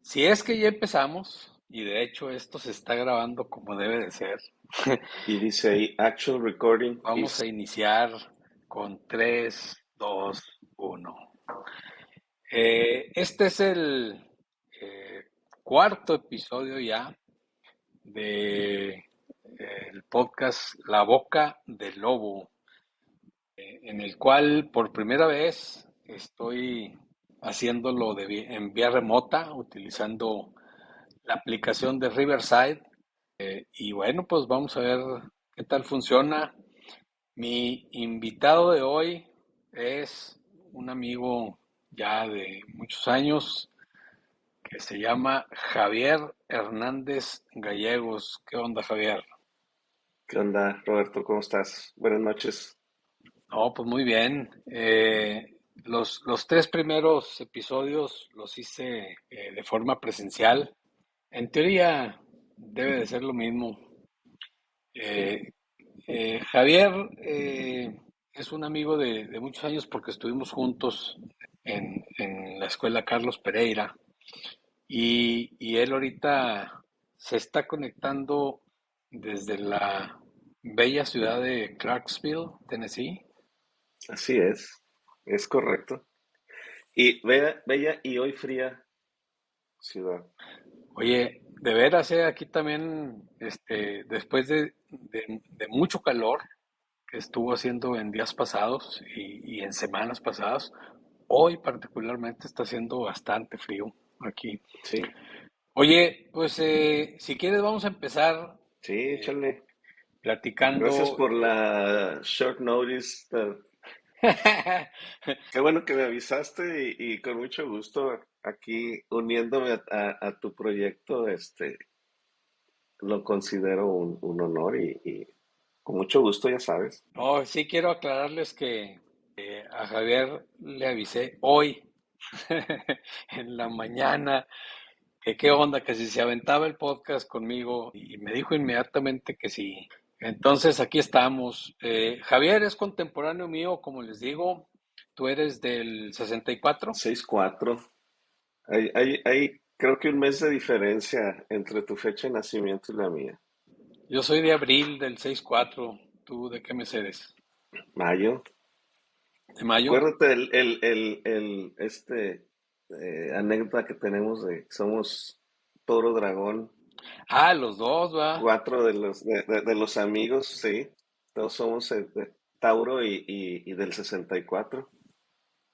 Si es que ya empezamos, y de hecho esto se está grabando como debe de ser, Y dice ahí, actual recording vamos is. a iniciar con 3, 2, 1. Este es el eh, cuarto episodio ya de el podcast La Boca del Lobo, en el cual por primera vez estoy haciéndolo en vía remota, utilizando la aplicación de Riverside. Y bueno, pues vamos a ver qué tal funciona. Mi invitado de hoy es un amigo ya de muchos años que se llama Javier Hernández Gallegos. ¿Qué onda, Javier? ¿Qué onda, Roberto? ¿Cómo estás? Buenas noches. No, pues muy bien. Los tres primeros episodios los hice de forma presencial. En teoría debe de ser lo mismo. Eh, Javier es un amigo de muchos años porque estuvimos juntos en la escuela Carlos Pereira y él ahorita se está conectando desde la bella ciudad de Clarksville, Tennessee. Así es correcto. Y bella y hoy fría ciudad. Oye, de veras, aquí también, después de mucho calor que estuvo haciendo en días pasados y en semanas pasadas, hoy particularmente está haciendo bastante frío aquí. Sí, Oye, pues si quieres vamos a empezar sí, eh, échale. Gracias platicando. por la short notice. Qué bueno que me avisaste y con mucho gusto aquí uniéndome a tu proyecto, lo considero un honor y con mucho gusto, ya sabes. No, sí quiero aclararles que a Javier le avisé hoy en la mañana que qué onda, que si se aventaba el podcast conmigo y me dijo inmediatamente que sí. Entonces aquí estamos. Javier es contemporáneo mío, como les digo. Tú eres del 64. 6-4. Hay creo que un mes de diferencia entre tu fecha de nacimiento y la mía. Yo soy de abril del 64. ¿Tú de qué me eres? Mayo. ¿De mayo? Acuérdate anécdota que tenemos de que somos Toro Dragón, Ah, los dos, va. cuatro de los amigos, sí. Todos somos de Tauro y del 64.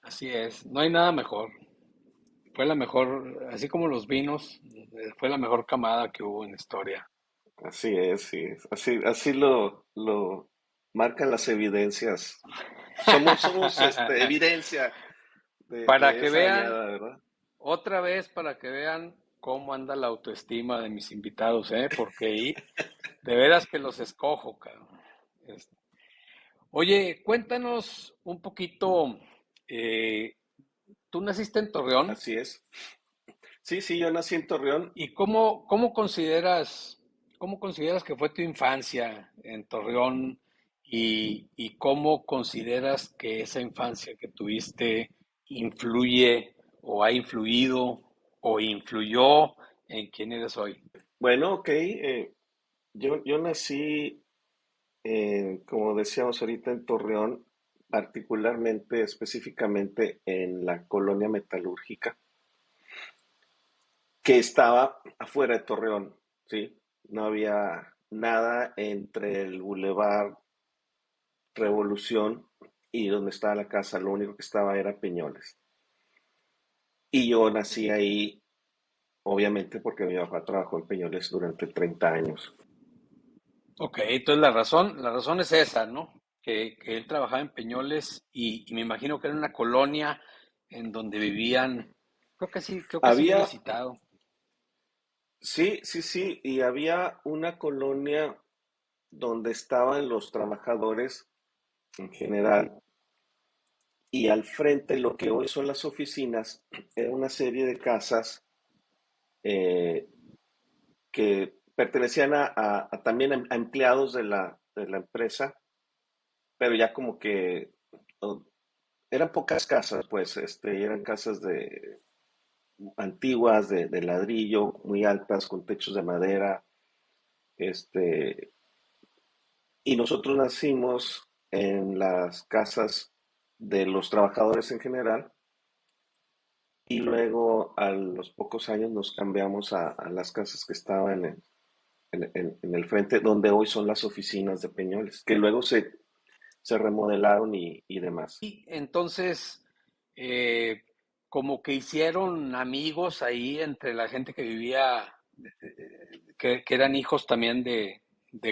Así es. No hay nada mejor. Fue la mejor, así como los vinos, fue la mejor camada que hubo en la historia. Así es, sí. Así lo marcan las evidencias. Somos evidencia Para de que esa vean, añada, ¿verdad? otra vez, para que vean cómo anda la autoestima de mis invitados, ¿eh? Porque ahí, de veras que los escojo, cabrón. Este, Oye, cuéntanos un poquito, eh, tú naciste en Torreón Así es. Sí, sí, yo nací en Torreón. y cómo consideras que fue tu infancia en Torreón y cómo consideras que esa infancia que tuviste influye o ha influido o influyó en quién eres hoy. Bueno, ok. Yo nací, como decíamos ahorita, en Torreón, particularmente, específicamente en la colonia metalúrgica, que estaba afuera de Torreón, ¿sí? No había nada entre el Boulevard Revolución y donde estaba la casa, lo único que estaba era Peñoles. Y yo nací ahí, obviamente, porque mi papá trabajó en Peñoles durante 30 años. Ok, entonces la razón es esa, ¿no? Que él trabajaba en Peñoles y me imagino que era una colonia en donde vivían, creo que sí lo he Había, visitado. sí, sí, sí, y había una colonia donde estaban los trabajadores en general, y al frente, lo que hoy son las oficinas, era una serie de casas eh, que pertenecían también a empleados de la empresa, pero ya como que oh, eran pocas casas, pues, eran casas antiguas de ladrillo, muy altas, con techos de madera, este, y nosotros nacimos en las casas de los trabajadores en general, y luego a los pocos años nos cambiamos a las casas que estaban en el frente, donde hoy son las oficinas de Peñoles, que luego se remodelaron y demás. Y entonces, eh, como que hicieron amigos ahí entre la gente que vivía, que eran hijos también de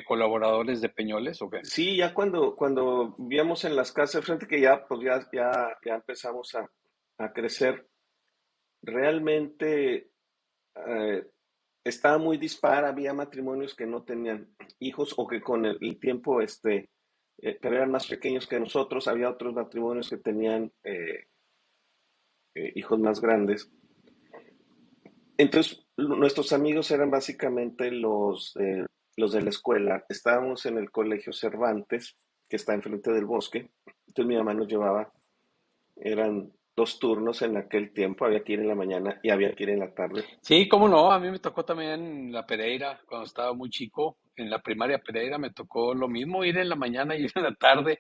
colaboradores de Peñoles, ¿o qué? Sí, ya cuando vivíamos en las casas de frente, que ya, pues ya empezamos a crecer, realmente eh, estaba muy dispar, había matrimonios que no tenían hijos o que con el tiempo, pero eran más pequeños que nosotros, había otros matrimonios que tenían hijos más grandes. Entonces, nuestros amigos eran básicamente los de la escuela. Estábamos en el colegio Cervantes, que está enfrente del bosque. Entonces mi mamá nos llevaba, eran dos turnos en aquel tiempo, había que ir en la mañana y había que ir en la tarde. Sí, cómo no, a mí me tocó también la Pereira, cuando estaba muy chico, en la primaria Pereira me tocó lo mismo, ir en la mañana y ir en la tarde.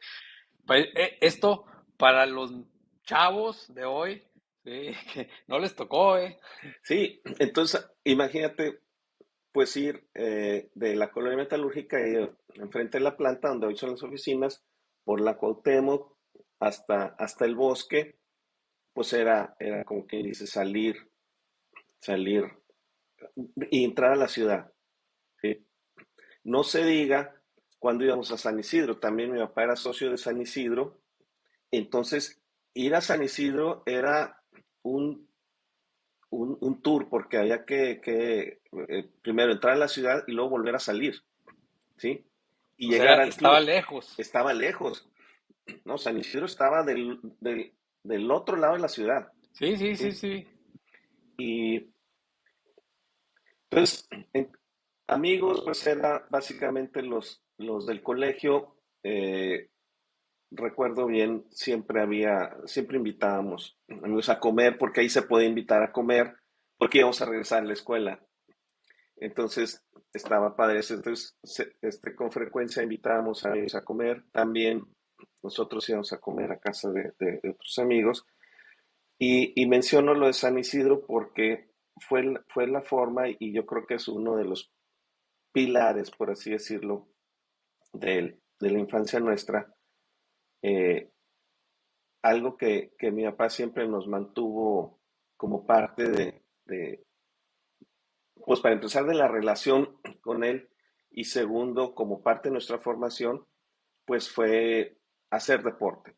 Pues, esto para los chavos de hoy, sí, que no les tocó, ¿eh? Sí, entonces imagínate pues ir de la colonia metalúrgica enfrente de la planta donde hoy son las oficinas, por la Cuauhtémoc hasta el bosque, pues era como que dice salir y entrar a la ciudad. ¿Sí? No se diga cuando íbamos a San Isidro, también mi papá era socio de San Isidro, entonces ir a San Isidro era un, un tour porque había que primero entrar a la ciudad y luego volver a salir, ¿sí? Y O sea, llegar al estaba club. lejos. Estaba lejos, ¿no? San Isidro estaba del otro lado de la ciudad, Sí, sí, sí, ¿sí? sí. Y entonces, amigos, pues era básicamente los del colegio. Recuerdo bien, siempre invitábamos amigos a comer, porque ahí se puede invitar a comer, porque íbamos a regresar a la escuela. Entonces, estaba padre eso. Entonces, con frecuencia invitábamos a ellos a comer. También nosotros íbamos a comer a casa de otros amigos. Y menciono lo de San Isidro porque fue la forma, y yo creo que es uno de los pilares, por así decirlo, de la infancia nuestra. eh, Algo que mi papá siempre nos mantuvo como parte pues para empezar, de la relación con él, y segundo, como parte de nuestra formación, pues fue hacer deporte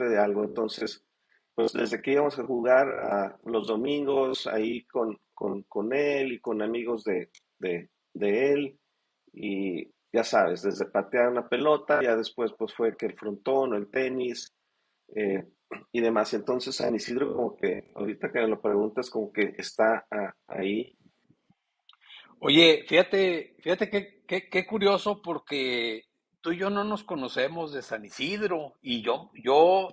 de algo. Entonces, pues desde que íbamos a jugar los domingos ahí con él y con amigos de él, y ya sabes, desde patear una pelota, ya después pues fue que el frontón o el tenis, eh, y demás. Entonces San Isidro como que, ahorita que me lo preguntas, como que está ahí. Oye, fíjate qué curioso porque tú y yo no nos conocemos de San Isidro y yo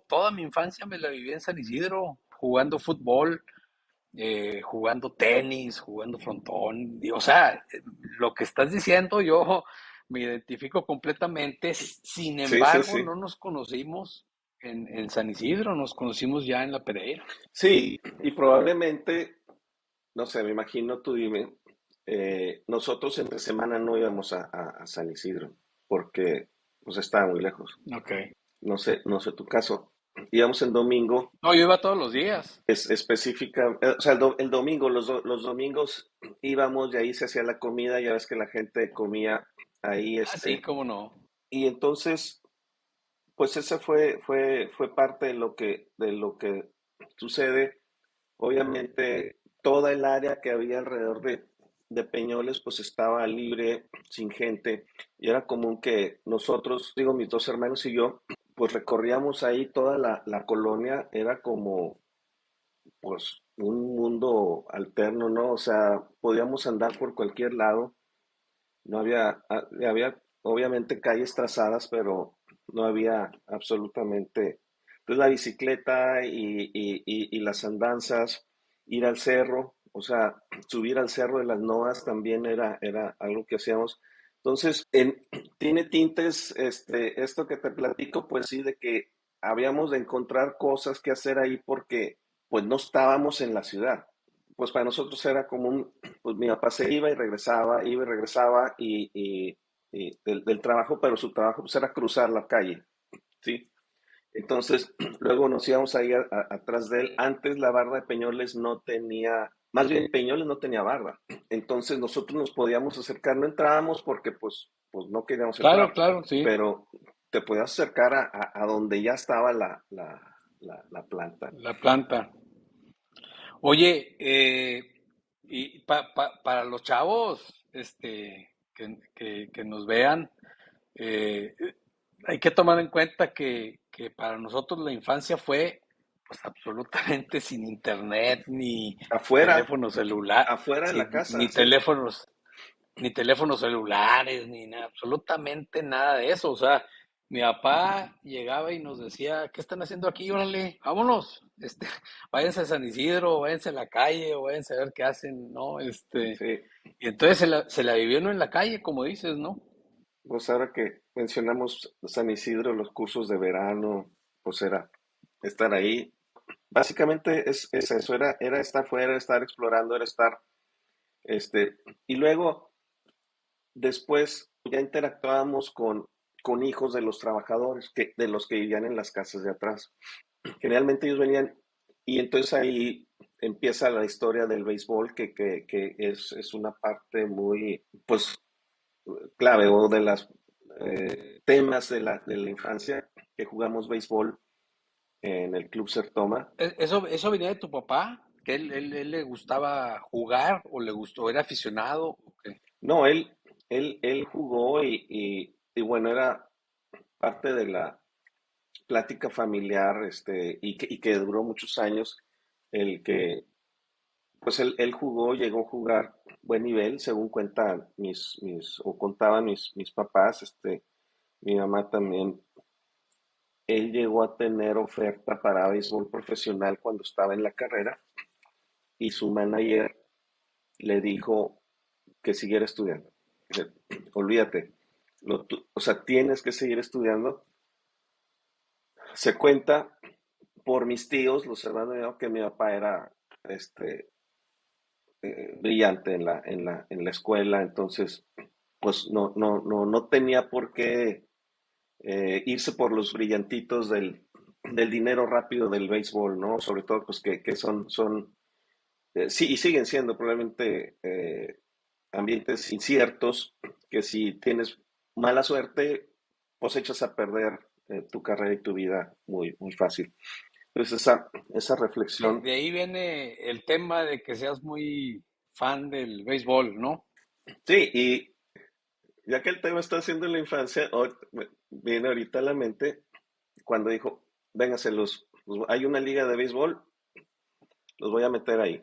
toda mi infancia me la viví en San Isidro, jugando fútbol, jugando tenis, jugando frontón. O sea, lo que estás diciendo yo me identifico completamente. Sin Sí, sí, embargo, sí. no nos conocimos en San Isidro, nos conocimos ya en la Pereira. Sí, y probablemente, no sé, me imagino, tú dime, nosotros entre semana no íbamos a San Isidro porque pues estaba muy lejos. Ok. No sé tu caso. Íbamos el domingo, No, yo iba todos los días. es específica, o sea, el domingo, los domingos íbamos y ahí se hacía la comida, ya ves que la gente comía ahí, Ah, sí, cómo no. y entonces, pues esa fue parte de lo que sucede. Obviamente, toda el área que había alrededor de Peñoles, pues estaba libre, sin gente, y era común que nosotros, digo, mis dos hermanos y yo, pues recorríamos ahí toda la colonia, era como, pues, un mundo alterno, ¿no? O sea, podíamos andar por cualquier lado, no había obviamente calles trazadas, pero no había absolutamente, pues la bicicleta y las andanzas, ir al cerro, o sea, subir al cerro de las Noas también era algo que hacíamos. Entonces, tiene tintes, esto que te platico, pues sí, de que habíamos de encontrar cosas que hacer ahí porque pues no estábamos en la ciudad. Pues para nosotros era común, pues mi papá se iba y regresaba y del trabajo, pero su trabajo pues era cruzar la calle, ¿sí? Entonces, luego nos íbamos ahí atrás de él. Antes la barda de Peñoles no tenía, más bien Peñoles no tenía barda. Entonces nosotros nos podíamos acercar, no entrábamos porque pues no queríamos Claro, entrar, claro, sí, pero te podías acercar a donde ya estaba la planta. la planta. Oye, y para los chavos, que nos vean, eh, hay que tomar en cuenta que para nosotros la infancia fue pues absolutamente sin internet, ni Afuera, teléfono celular, afuera de la casa, sí. ni teléfonos celulares, ni nada, absolutamente nada de eso. O sea, mi papá llegaba y nos decía, ¿qué están haciendo aquí? Órale, vámonos, váyanse a San Isidro, váyanse a la calle, o váyanse a ver qué hacen, ¿no? Sí, Y entonces se la vivió uno en la calle, como dices, ¿no? pues ahora que mencionamos San Isidro, los cursos de verano, pues era estar ahí. Básicamente es eso, era estar fuera, estar explorando, era estar, y luego después ya interactuábamos con hijos de los trabajadores, de los que vivían en las casas de atrás. Generalmente ellos venían y entonces ahí empieza la historia del béisbol, que es una parte muy, pues, clave o de las temas de la infancia, que jugamos béisbol en el Club Sertoma. Eso venía de tu papá, que él le gustaba jugar, o le gustó, era aficionado, ¿o qué? No, él jugó y bueno, era parte de la plática familiar, y que duró muchos años, el que, pues él jugó, llegó a jugar buen nivel, según cuentan o contaban mis papás, mi mamá también. Él llegó a tener oferta para béisbol profesional cuando estaba en la carrera y su manager le dijo que siguiera estudiando. Dice, olvídate, o sea, tienes que seguir estudiando. Se cuenta por mis tíos, los hermanos de mi papá, que mi papá era este, brillante en la escuela, entonces, pues no tenía por qué irse por los brillantitos del dinero rápido del béisbol, ¿no? Sobre todo, pues que son sí, y siguen siendo probablemente ambientes inciertos, que si tienes mala suerte, pues echas a perder tu carrera y tu vida muy, muy fácil. Entonces, esa reflexión. De ahí viene el tema de que seas muy fan del béisbol, ¿no? Sí, y ya que el tema está haciendo la infancia, viene ahorita a la mente cuando dijo, véngase, hay una liga de béisbol, los voy a meter ahí.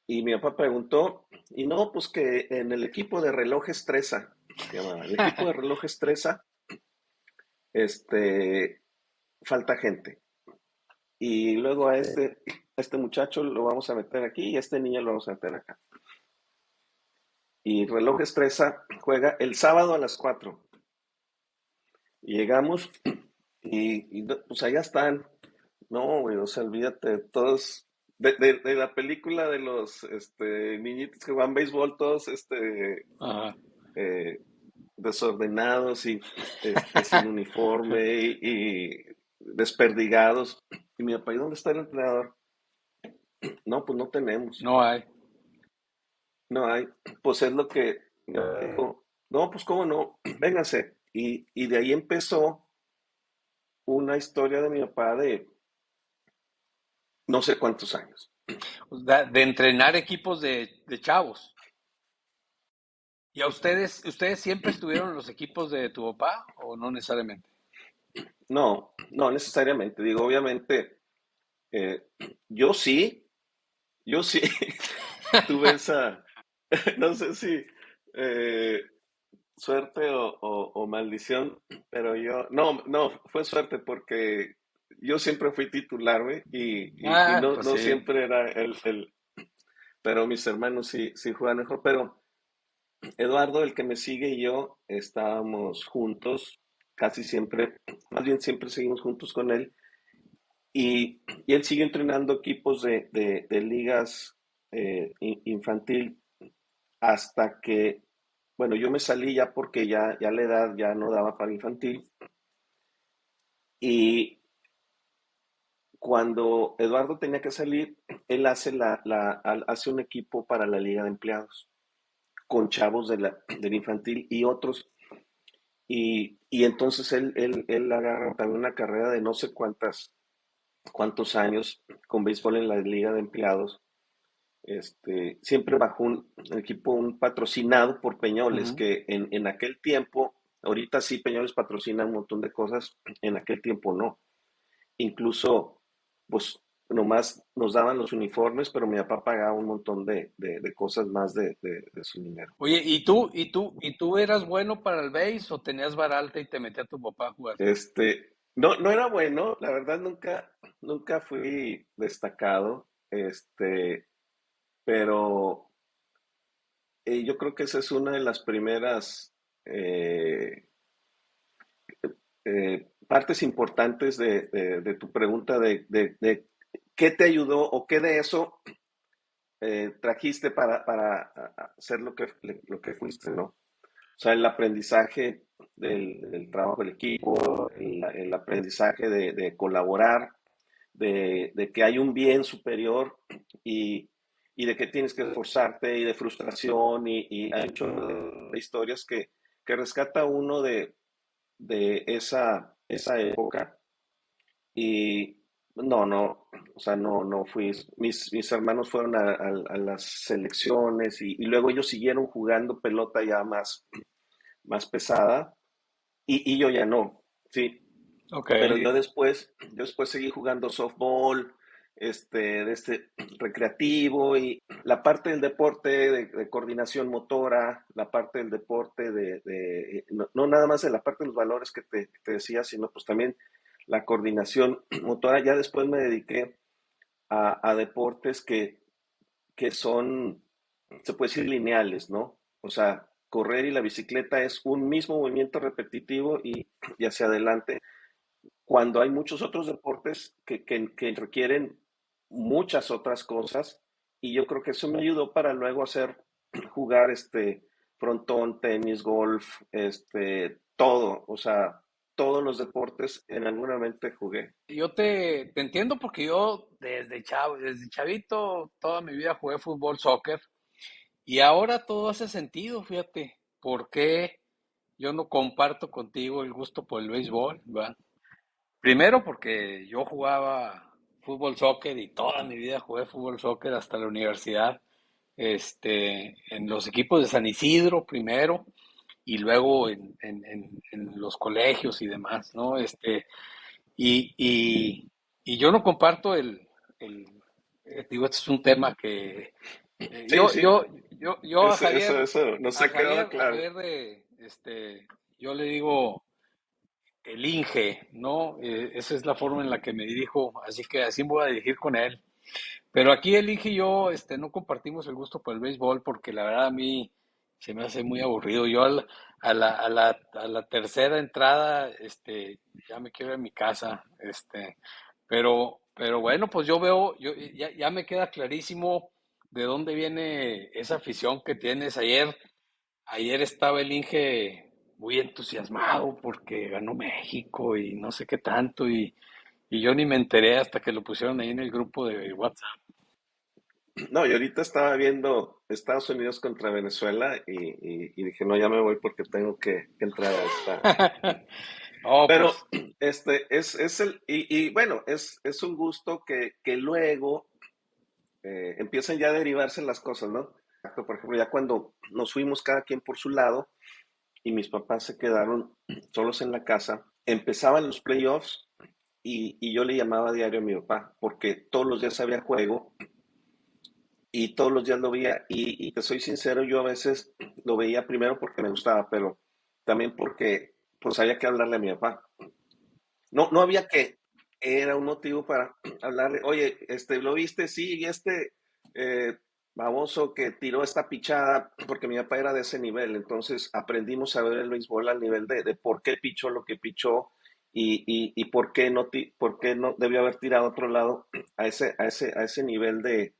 Y mi papá preguntó, y no, pues que en el equipo de relojes Treza, se llamaba, el equipo de relojes Treza, este, falta gente. Y luego a este muchacho lo vamos a meter aquí y a este niño lo vamos a meter acá. Y relojes Treza juega el sábado a las 4. Y llegamos pues allá están. No, güey, o sea, olvídate, todos, de la película de los niñitos que juegan béisbol, todos Ajá. eh, desordenados y sin uniforme y desperdigados. Y mi papá, ¿y dónde está el entrenador? No, pues no tenemos, No hay. no hay. Pues es lo que mi papá dijo. No, pues cómo no, vénganse. Y de ahí empezó una historia de mi papá de no sé cuántos años. De entrenar equipos de chavos. ¿Y a ustedes siempre estuvieron en los equipos de tu papá o no necesariamente? No, no necesariamente. Digo, obviamente, eh, yo sí, yo sí tuve esa, no sé si eh, suerte o maldición, pero no, fue suerte porque yo siempre fui titular, güey, y Ah, no, pues no sí. siempre era pero mis hermanos sí juegan mejor. Pero Eduardo, el que me sigue y yo estábamos juntos, casi siempre, más bien siempre seguimos juntos con él, y él sigue entrenando equipos de ligas infantil hasta que, bueno, yo me salí ya porque ya la edad ya no daba para infantil, y cuando Eduardo tenía que salir, él hace un equipo para la liga de empleados, con chavos del infantil y otros. Y entonces él agarra también una carrera de no sé cuántos años con béisbol en la liga de empleados, siempre bajo un equipo, un patrocinado por Peñoles, Ujú. que en aquel tiempo, ahorita sí Peñoles patrocina un montón de cosas, en aquel tiempo no. Incluso, pues nomás nos daban los uniformes, pero mi papá pagaba un montón de cosas más de su dinero. Oye, ¿y tú eras bueno para el béis o tenías varalta y te metía tu papá a jugar? No era bueno, la verdad nunca fui destacado, pero yo creo que esa es una de las primeras eh, partes importantes de tu pregunta de qué te ayudó o qué de eso trajiste para hacer lo que fuiste, ¿no? O sea, el aprendizaje del trabajo del equipo, el aprendizaje de colaborar, de que hay un bien superior y, y de que tienes que esforzarte y de frustración y hay muchas historias que rescata uno de esa época y no, o sea, no fui, mis hermanos fueron a las selecciones y luego ellos siguieron jugando pelota ya más pesada y yo ya no, sí, Ok. pero yo después seguí jugando softball, recreativo y la parte del deporte de coordinación motora, la parte del deporte no nada más de la parte de los valores que te decía, sino pues también la coordinación motora. Ya después me dediqué a deportes que son, se puede decir, lineales, ¿no? O sea, correr y la bicicleta es un mismo movimiento repetitivo y hacia adelante cuando hay muchos otros deportes que requieren muchas otras cosas y yo creo que eso me ayudó para luego jugar frontón, tenis, golf, todo, o sea, todos los deportes en algún momento jugué. Yo te entiendo porque yo desde chavito, toda mi vida jugué fútbol, soccer, y ahora todo hace sentido, fíjate, por qué yo no comparto contigo el gusto por el béisbol, ¿verdad? Primero porque yo jugaba fútbol, soccer y toda mi vida jugué fútbol, soccer hasta la universidad, en los equipos de San Isidro primero y luego en los colegios y demás, ¿no? Y, y, y yo no comparto digo, este es un tema que Sí, sí, yo eso nos ha quedado A claro. Javier yo le digo el Inge, ¿no? Esa es la forma en la que me dirijo, así que así me voy a dirigir con él. Pero aquí el Inge y yo, no compartimos el gusto por el béisbol porque la verdad a mí se me hace muy aburrido. A la tercera entrada, ya me quiero ir a mi casa, pero bueno, pues ya me queda clarísimo de dónde viene esa afición que tienes. Ayer estaba el Inge muy entusiasmado porque ganó México y no sé qué tanto y yo ni me enteré hasta que lo pusieron ahí en el grupo de WhatsApp. No, y ahorita estaba viendo Estados Unidos contra Venezuela y dije, no, ya me voy porque tengo que entrar a esta. No, Pero pues, bueno, es un gusto que luego empiezan ya a derivarse las cosas, ¿no? Por ejemplo, ya cuando nos fuimos cada quien por su lado y mis papás se quedaron solos en la casa, empezaban los playoffs y yo le llamaba a diario a mi papá porque todos los días había juego y todos los días lo veía y te soy sincero, yo a veces lo veía primero porque me gustaba, pero también porque pues había que hablarle a mi papá. No había que. era un motivo para hablarle, oye, ¿lo viste? Sí, y eh, baboso que tiró esta pichada, porque mi papá era de ese nivel, entonces aprendimos a ver el béisbol al nivel de por qué pichó lo que pichó y por qué no debió haber tirado a otro lado, a ese nivel de,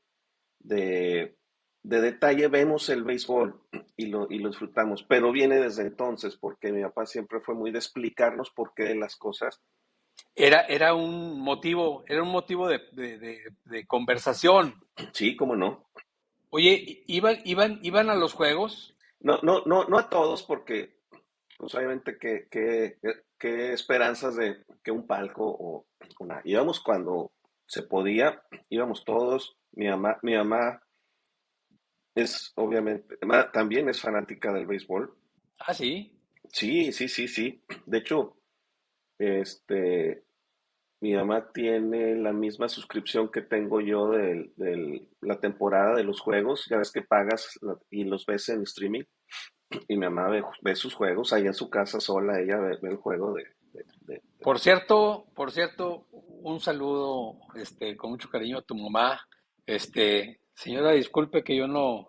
de detalle vemos el béisbol y lo disfrutamos, pero viene desde entonces, porque mi papá siempre fue muy de explicarnos por qué de las cosas. Era un motivo de conversación. Sí, cómo no. Oye, ¿iban a los juegos? No a todos, porque pues obviamente qué esperanzas de que un palco o una. Íbamos cuando se podía, íbamos todos. Mi mamá es obviamente, también es fanática del béisbol. Ah, sí. Sí, sí, sí, sí. De hecho, este, mi mamá tiene la misma suscripción que tengo yo la temporada de los juegos. Ya ves que pagas y los ves en streaming. Y mi mamá ve sus juegos ahí en su casa sola, ella ve el juego de béisbol. Por cierto, un saludo, con mucho cariño a tu mamá. Señora, disculpe que yo no,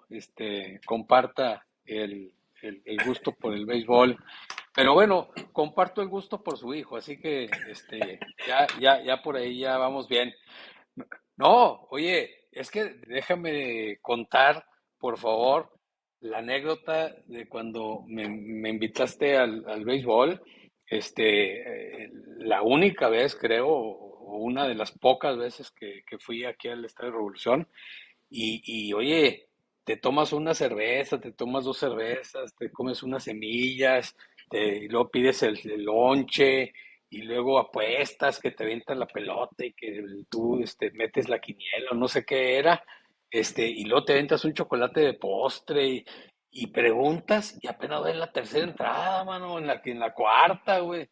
comparta el gusto por el béisbol, pero bueno, comparto el gusto por su hijo, así que, ya por ahí ya vamos bien. No, oye, es que déjame contar, por favor, la anécdota de cuando me invitaste al béisbol. La única vez, creo, o una de las pocas veces que fui aquí al Estadio Revolución, oye, te tomas una cerveza, te tomas dos cervezas, te comes unas semillas, y luego pides el lonche, y luego apuestas que te avientan la pelota y que tú metes la quiniela o no sé qué era, y luego te aventas un chocolate de postre y preguntas y apenas va en la tercera entrada, mano, en la cuarta, güey.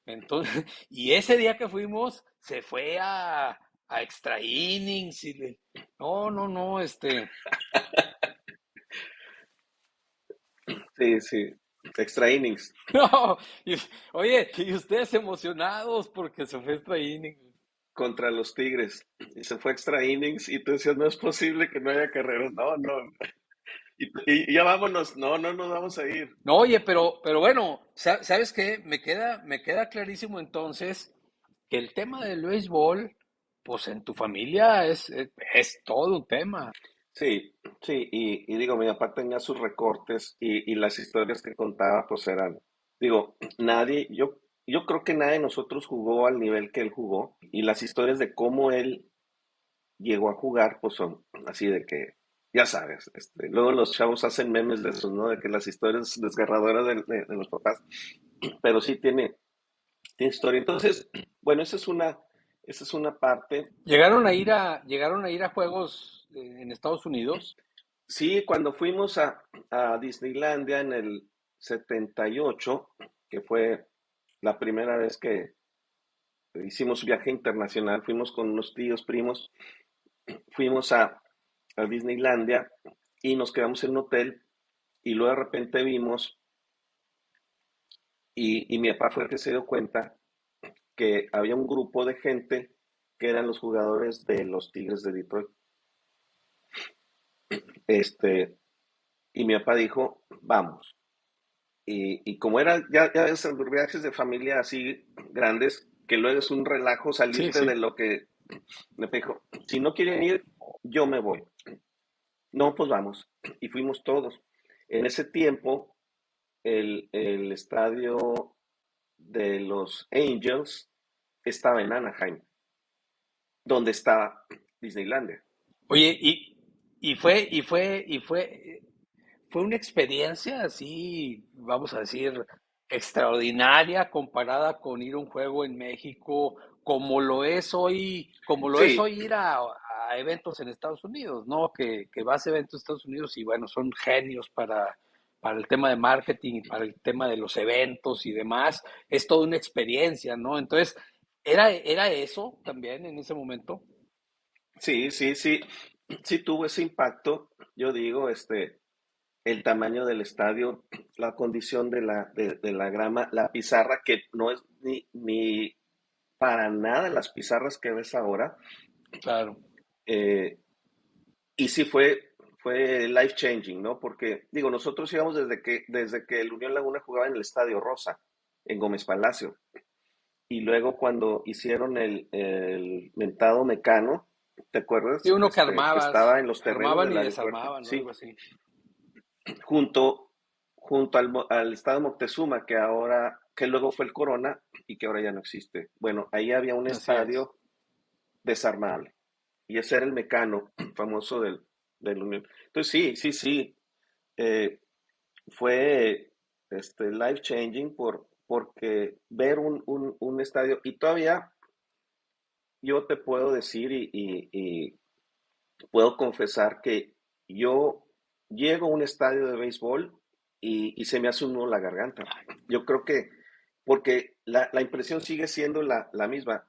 Entonces, y ese día que fuimos, se fue a extra innings no, no, no, Sí, sí, extra innings no, y- oye, y ustedes emocionados porque se fue extra inning. contra los Tigres. Y se fue extra innings y tú decías, no es posible que no haya carreras. No, no. Y ya vámonos. No, no nos vamos a ir. No, oye, pero bueno, ¿sabes qué? Me queda clarísimo entonces que el tema del béisbol, pues en tu familia es todo un tema. Sí, sí, y digo, mi papá tenía sus recortes y las historias que contaba, pues eran, digo, yo creo que nadie de nosotros jugó al nivel que él jugó y las historias de cómo él llegó a jugar, pues son así de que, ya sabes, luego los chavos hacen memes de eso, ¿no? De que las historias desgarradoras de los papás, pero sí tiene historia. Entonces, bueno, esa es una parte. Llegaron a ir a juegos en Estados Unidos. Sí, cuando fuimos a Disneylandia en el 78, que fue la primera vez que hicimos viaje internacional, fuimos con unos tíos, primos, fuimos a Disneylandia y nos quedamos en un hotel y luego de repente vimos y mi papá fue el que se dio cuenta que había un grupo de gente que eran los jugadores de los Tigres de Detroit. Este, y mi papá dijo, vamos. Y como era, ya ves, los viajes de familia así grandes, que luego es un relajo Sí, salirte sí. de lo que me dijo, si no quieren ir, yo me voy. No, pues vamos. Y fuimos todos. En ese tiempo, el estadio de los Angels estaba en Anaheim, donde está Disneylandia. Oye, fue una experiencia así, vamos a decir, extraordinaria comparada con ir a un juego en México, como lo es hoy Sí, ir a eventos en Estados Unidos, ¿no? Que vas a eventos en Estados Unidos y bueno, son genios para el tema de marketing y para el tema de los eventos y demás. Es toda una experiencia, ¿no? Entonces, ¿era eso también en ese momento? sí, sí, sí, sí tuvo ese impacto. Yo digo, el tamaño del estadio, la condición de la grama, la pizarra que no es ni para nada las pizarras que ves ahora. claro. eh, y sí fue life changing, ¿no? Porque, digo, nosotros íbamos desde que el Unión Laguna jugaba en el Estadio Rosa, en Gómez Palacio. Y luego cuando hicieron el mentado Mecano, ¿te Sí, acuerdas? uno que Que estaba en los terrenos armaban del y aeropuerto. desarmaban, o Sí, algo así. junto, junto al Estadio Moctezuma, que luego fue el Corona y que ahora ya no existe. Bueno, ahí había un Así es. estadio desarmable. Y ese era el Mecano, famoso del Unión. Entonces sí, sí, sí. eh, fue life changing porque ver un estadio, y todavía yo te puedo decir y puedo confesar que yo llego a un estadio de béisbol y se me hace un nudo en la garganta. Yo creo que porque la impresión sigue siendo la misma.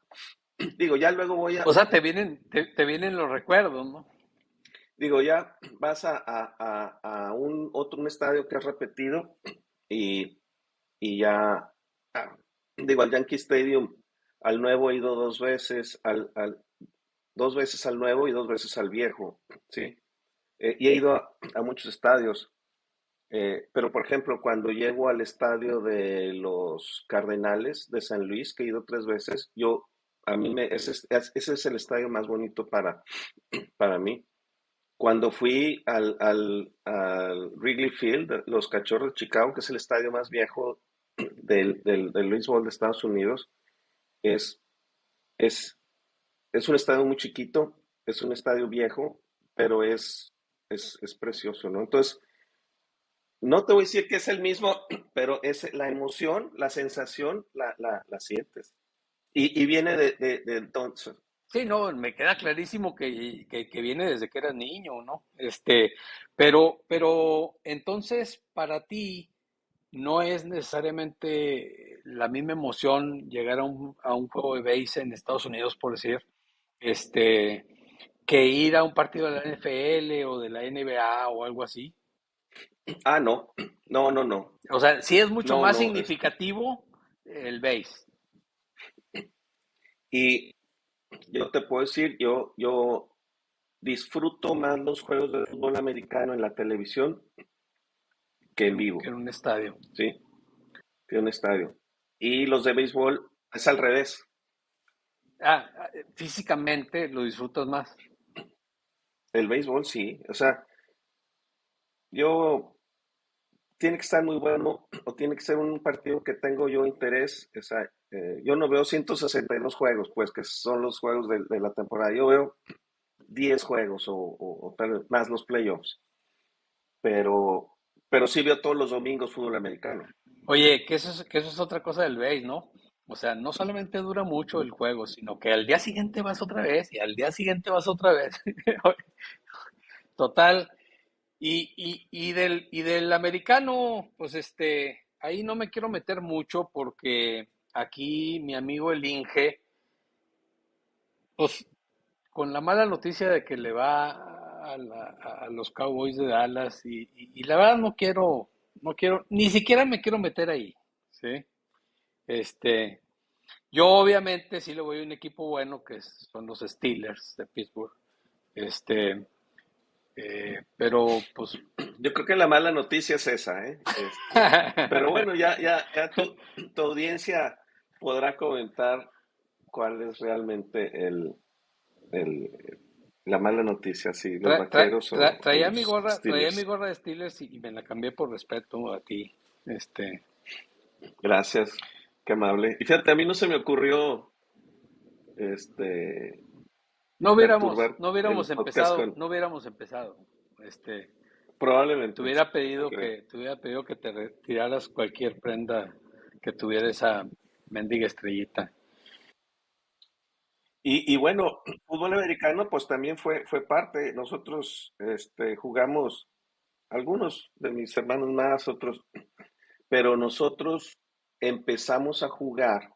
Digo, ya luego O sea, te vienen los recuerdos, ¿no? ya vas a un estadio que has repetido y, y ya, al Yankee Stadium, al nuevo he ido dos veces, dos veces al nuevo y dos veces al viejo, ¿sí? Y he ido a muchos estadios, pero por ejemplo, cuando llego al estadio de los Cardenales de San Luis, que he ido tres veces, ese es el estadio más bonito para mí. Cuando fui al Wrigley Field, los Cachorros de Chicago, que es el estadio más viejo del béisbol de Estados Unidos, es, es, es un estadio muy chiquito, es un estadio viejo, pero es precioso, ¿no? Entonces, no te voy a decir que es el mismo, pero es la emoción, la sensación, la sientes. Y viene de entonces. Sí, no, me queda clarísimo que viene desde que eras niño, ¿no? Pero entonces para ti no es necesariamente la misma emoción llegar a un juego de base en Estados Unidos, por decir, este, que ir a un partido de la NFL o de la NBA o algo así. Ah, no, no, no, no, O sea, sí es mucho no, más no. significativo el base. Y yo te puedo decir, yo disfruto más los juegos de fútbol americano en la televisión que en Que vivo, en un estadio. ¿sí? Que en un estadio. Y los de béisbol es al revés. Físicamente lo disfrutas más. El béisbol sí, o sea, yo tiene que estar muy bueno o tiene que ser un partido que tengo yo interés. O sea, yo no veo 162 juegos, pues que son los juegos de la temporada. Yo veo 10 juegos o tal vez más los playoffs, pero, pero sí veo todos los domingos fútbol americano. Oye, que eso es otra cosa del base, ¿no? O sea, no solamente dura mucho el juego, sino que al día siguiente vas otra vez y al día siguiente vas otra vez. Total. Y del americano, pues ahí no me quiero meter mucho porque aquí mi amigo el Inge, pues con la mala noticia de que le va a los Cowboys de Dallas y la verdad no quiero, ni siquiera me quiero meter ahí, ¿sí? Este, yo obviamente sí le voy a un equipo bueno son los Steelers de Pittsburgh, este, pero pues, Yo creo que la mala noticia es esa, ¿eh? Pero bueno, ya tu audiencia podrá comentar cuál es realmente el, la mala noticia, si los vaqueros o los traía mi Steelers. gorra de Steelers y me la cambié por respeto a ti, Gracias, qué amable. Y fíjate, a mí no se me ocurrió este perturbar el podcast no hubiéramos empezado, este, probablemente. Ok. te hubiera pedido que te retiraras cualquier prenda que tuviera esa mendiga estrellita. Y bueno, fútbol americano pues también fue parte. Nosotros jugamos, algunos de mis hermanos más, otros, pero nosotros empezamos a jugar.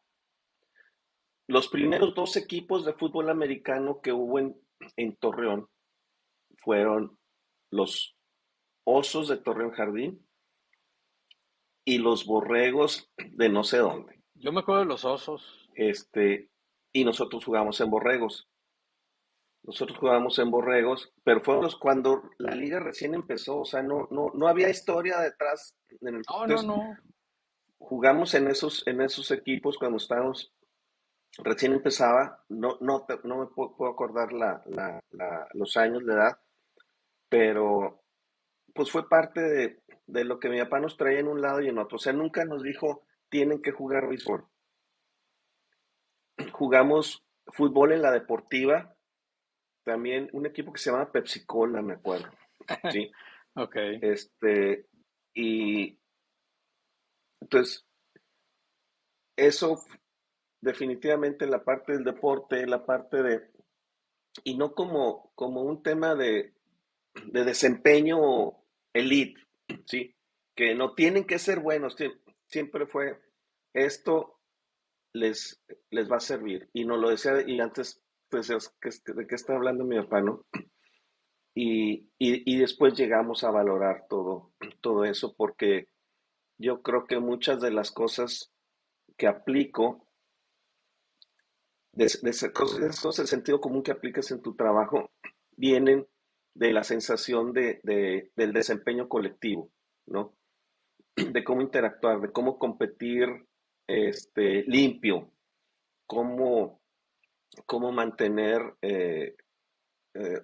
Los primeros dos equipos de fútbol americano que hubo en Torreón fueron los Osos de Torreón Jardín y los Borregos de no sé dónde. Yo me acuerdo de los osos. Este, y nosotros jugábamos en Borregos. Nosotros jugábamos en Borregos, pero fueron cuando la liga recién empezó, o sea, no había historia detrás. No, no, Entonces, no. jugamos en esos equipos cuando estábamos, recién empezaba, no me puedo acordar los años de edad, pero pues fue parte de lo que mi papá nos traía en un lado y en otro. O sea, nunca nos dijo, tienen que jugar béisbol. Jugamos fútbol en la deportiva, también un equipo que se llama Pepsi Cola, me acuerdo, ¿sí? Ok. Este, y entonces, eso definitivamente la parte del deporte, la parte de, y no como un tema de desempeño elite, ¿sí? Que no tienen que ser buenos, siempre fue, esto les va a servir. Y nos lo decía, y antes, pues, ¿de qué está hablando mi papá, no? Y después llegamos a valorar todo eso, porque yo creo que muchas de las cosas que aplico, de esas cosas de sentido común que aplicas en tu trabajo, vienen de la sensación del desempeño colectivo, ¿no? De cómo interactuar, de cómo competir limpio, cómo, cómo mantener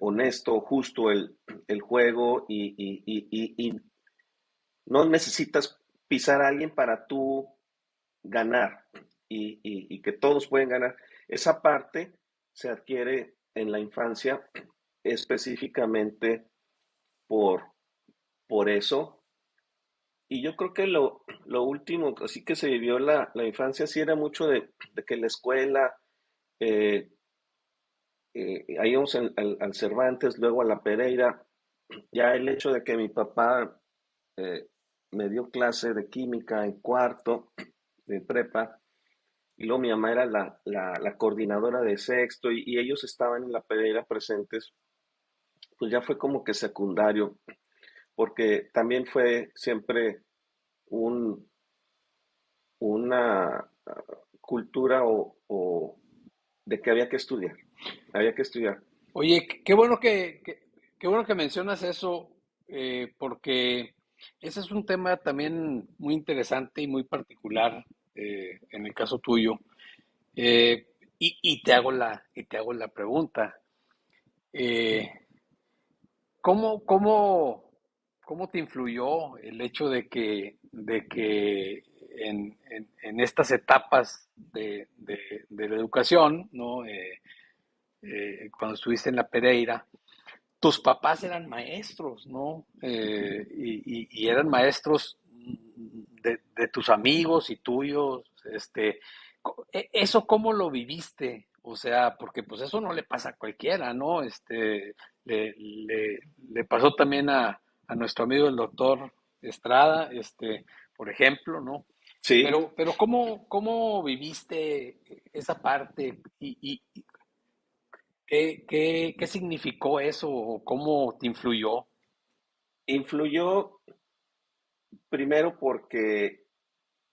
honesto, justo el juego y no necesitas pisar a alguien para tú ganar y que todos pueden ganar. Esa parte se adquiere en la infancia específicamente por, por eso. Y yo creo que lo último, así que se vivió la infancia, sí era mucho de que la escuela, eh, ahí íbamos al Cervantes, luego a la Pereira, ya el hecho de que mi papá eh, me dio clase de química en cuarto de prepa, y luego mi mamá era la coordinadora de sexto, y ellos estaban en la Pereira presentes, pues ya fue como que secundario, porque también fue siempre un, una cultura o de que había que estudiar. Oye, qué bueno que mencionas eso, porque ese es un tema también muy interesante y muy particular en el caso tuyo. Eh, y te hago la pregunta. eh, ¿Cómo, cómo te influyó el hecho de que en estas etapas de la educación, ¿no? Cuando estuviste en la Pereira, tus papás eran maestros, ¿no? Y eran maestros de tus amigos y tuyos, ¿eso cómo lo viviste? O sea, porque pues eso no le pasa a cualquiera, ¿no? Le pasó también a nuestro amigo el doctor Estrada, por ejemplo, ¿no? Sí, Pero cómo viviste esa parte y qué significó eso o cómo te influyó? influyó primero porque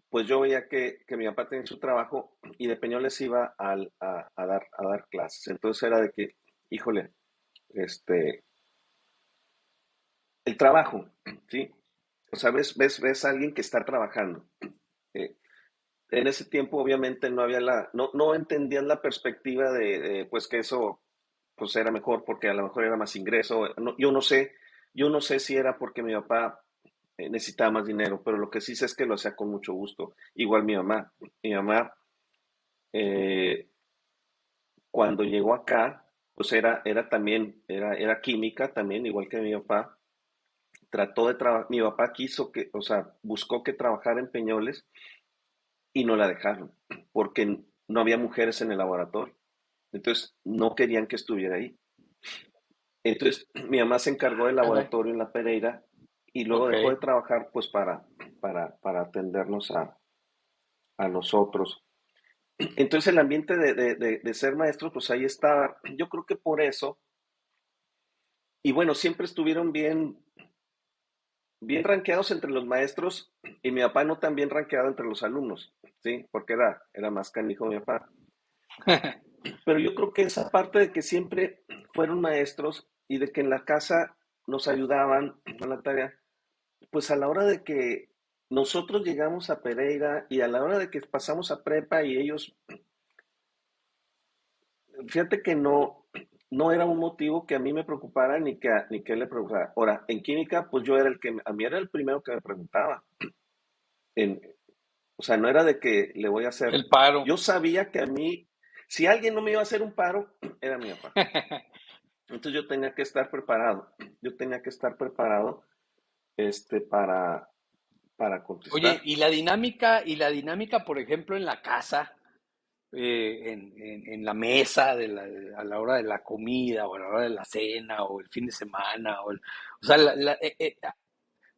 pues yo veía que mi papá tenía su trabajo y de Peñoles iba a dar clases. Entonces era de que, híjole, este, el trabajo, ¿sí? O sea, ves a alguien que está trabajando. Eh, en ese tiempo obviamente no había no entendían la perspectiva pues que eso pues era mejor porque a lo mejor era más ingreso. Yo no sé si era porque mi papá necesitaba más dinero, pero lo que sí sé es que lo hacía con mucho gusto. Igual mi mamá eh, cuando llegó acá, pues era también, era química también, igual que mi papá. Trató de trabajar, mi papá quiso que, o sea, buscó que trabajara en Peñoles y no la dejaron, porque no había mujeres en el laboratorio. Entonces, no querían que estuviera ahí. Entonces, mi mamá se encargó del Caray, laboratorio en la Pereira y luego ok. dejó de trabajar, pues, para atendernos a nosotros. Entonces, el ambiente de ser maestro, pues ahí estaba. Yo creo que por eso, y bueno, siempre estuvieron bien rankeados entre los maestros y mi papá no tan bien rankeado entre los alumnos, ¿sí? Porque era más canijo mi papá. pero yo creo que esa parte de que siempre fueron maestros y de que en la casa nos ayudaban con la tarea, pues a la hora de que nosotros llegamos a Pereira y a la hora de que pasamos a prepa y ellos, fíjate que no era un motivo que a mí me preocupara ni que él le preocupara. Ahora, en química, pues yo era a mí era el primero que me preguntaba. En, o sea, no era de que le voy a hacer. El paro. Yo sabía que a mí, si alguien no me iba a hacer un paro, era mi papá. Entonces yo tenía que estar preparado. Yo tenía que estar preparado este, para Oye, contestar. y la dinámica, por ejemplo, en la casa, en la mesa a la hora de la comida o a la hora de la cena o el fin de semana, o sea,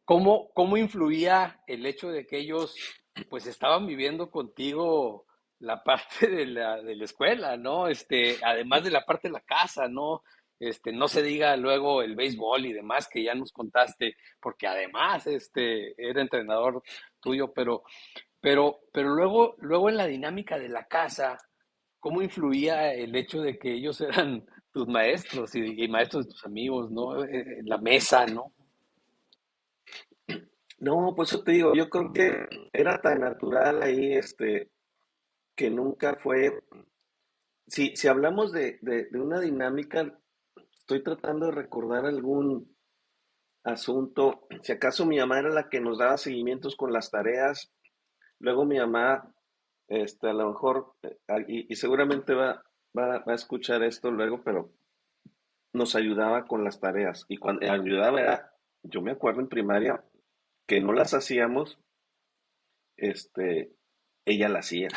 ¿cómo influía el hecho de que ellos pues estaban viviendo contigo la parte de la escuela, ¿no? Además de la parte de la casa, ¿no? No se diga luego el béisbol y demás que ya nos contaste, porque además era entrenador tuyo, pero luego en la dinámica de la casa, ¿cómo influía el hecho de que ellos eran tus maestros y maestros de tus amigos, ¿no? En la mesa, ¿no? No, pues yo te digo, yo creo que era tan natural ahí, que nunca fue. Si hablamos de una dinámica, estoy tratando de recordar algún asunto. Si acaso mi mamá era la que nos daba seguimientos con las tareas, luego mi mamá, a lo mejor, y seguramente va a escuchar esto luego, pero nos ayudaba con las tareas. Y cuando ayudaba era, yo me acuerdo en primaria que no las hacíamos, este, ella la hacía.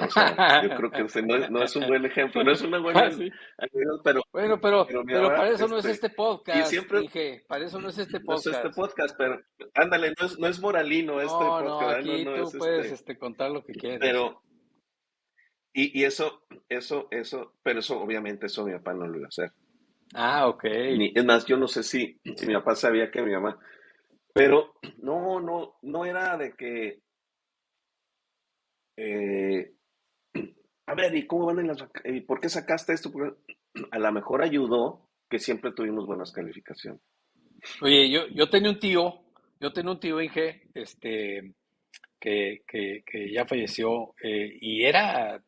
O sea, yo creo que no es un buen ejemplo, no es una buena, Ah, sí. pero, Bueno, pero mi pero mamá, para eso no es este y podcast, siempre, Inge, para eso no es este no es este podcast. podcast, pero ándale, no es moralino este No, no, podcast, ¿verdad? aquí No es tú puedes contar lo que quieras. pero, y pero eso obviamente eso mi papá no lo iba a hacer. Ah, ok. Es más, yo no sé si mi papá sabía que mi mamá, pero no era de que, eh, a ver, ¿y cómo van y por qué sacaste esto? A lo mejor ayudó que siempre tuvimos buenas calificaciones. Oye, yo tenía un tío Inge, que ya falleció, y era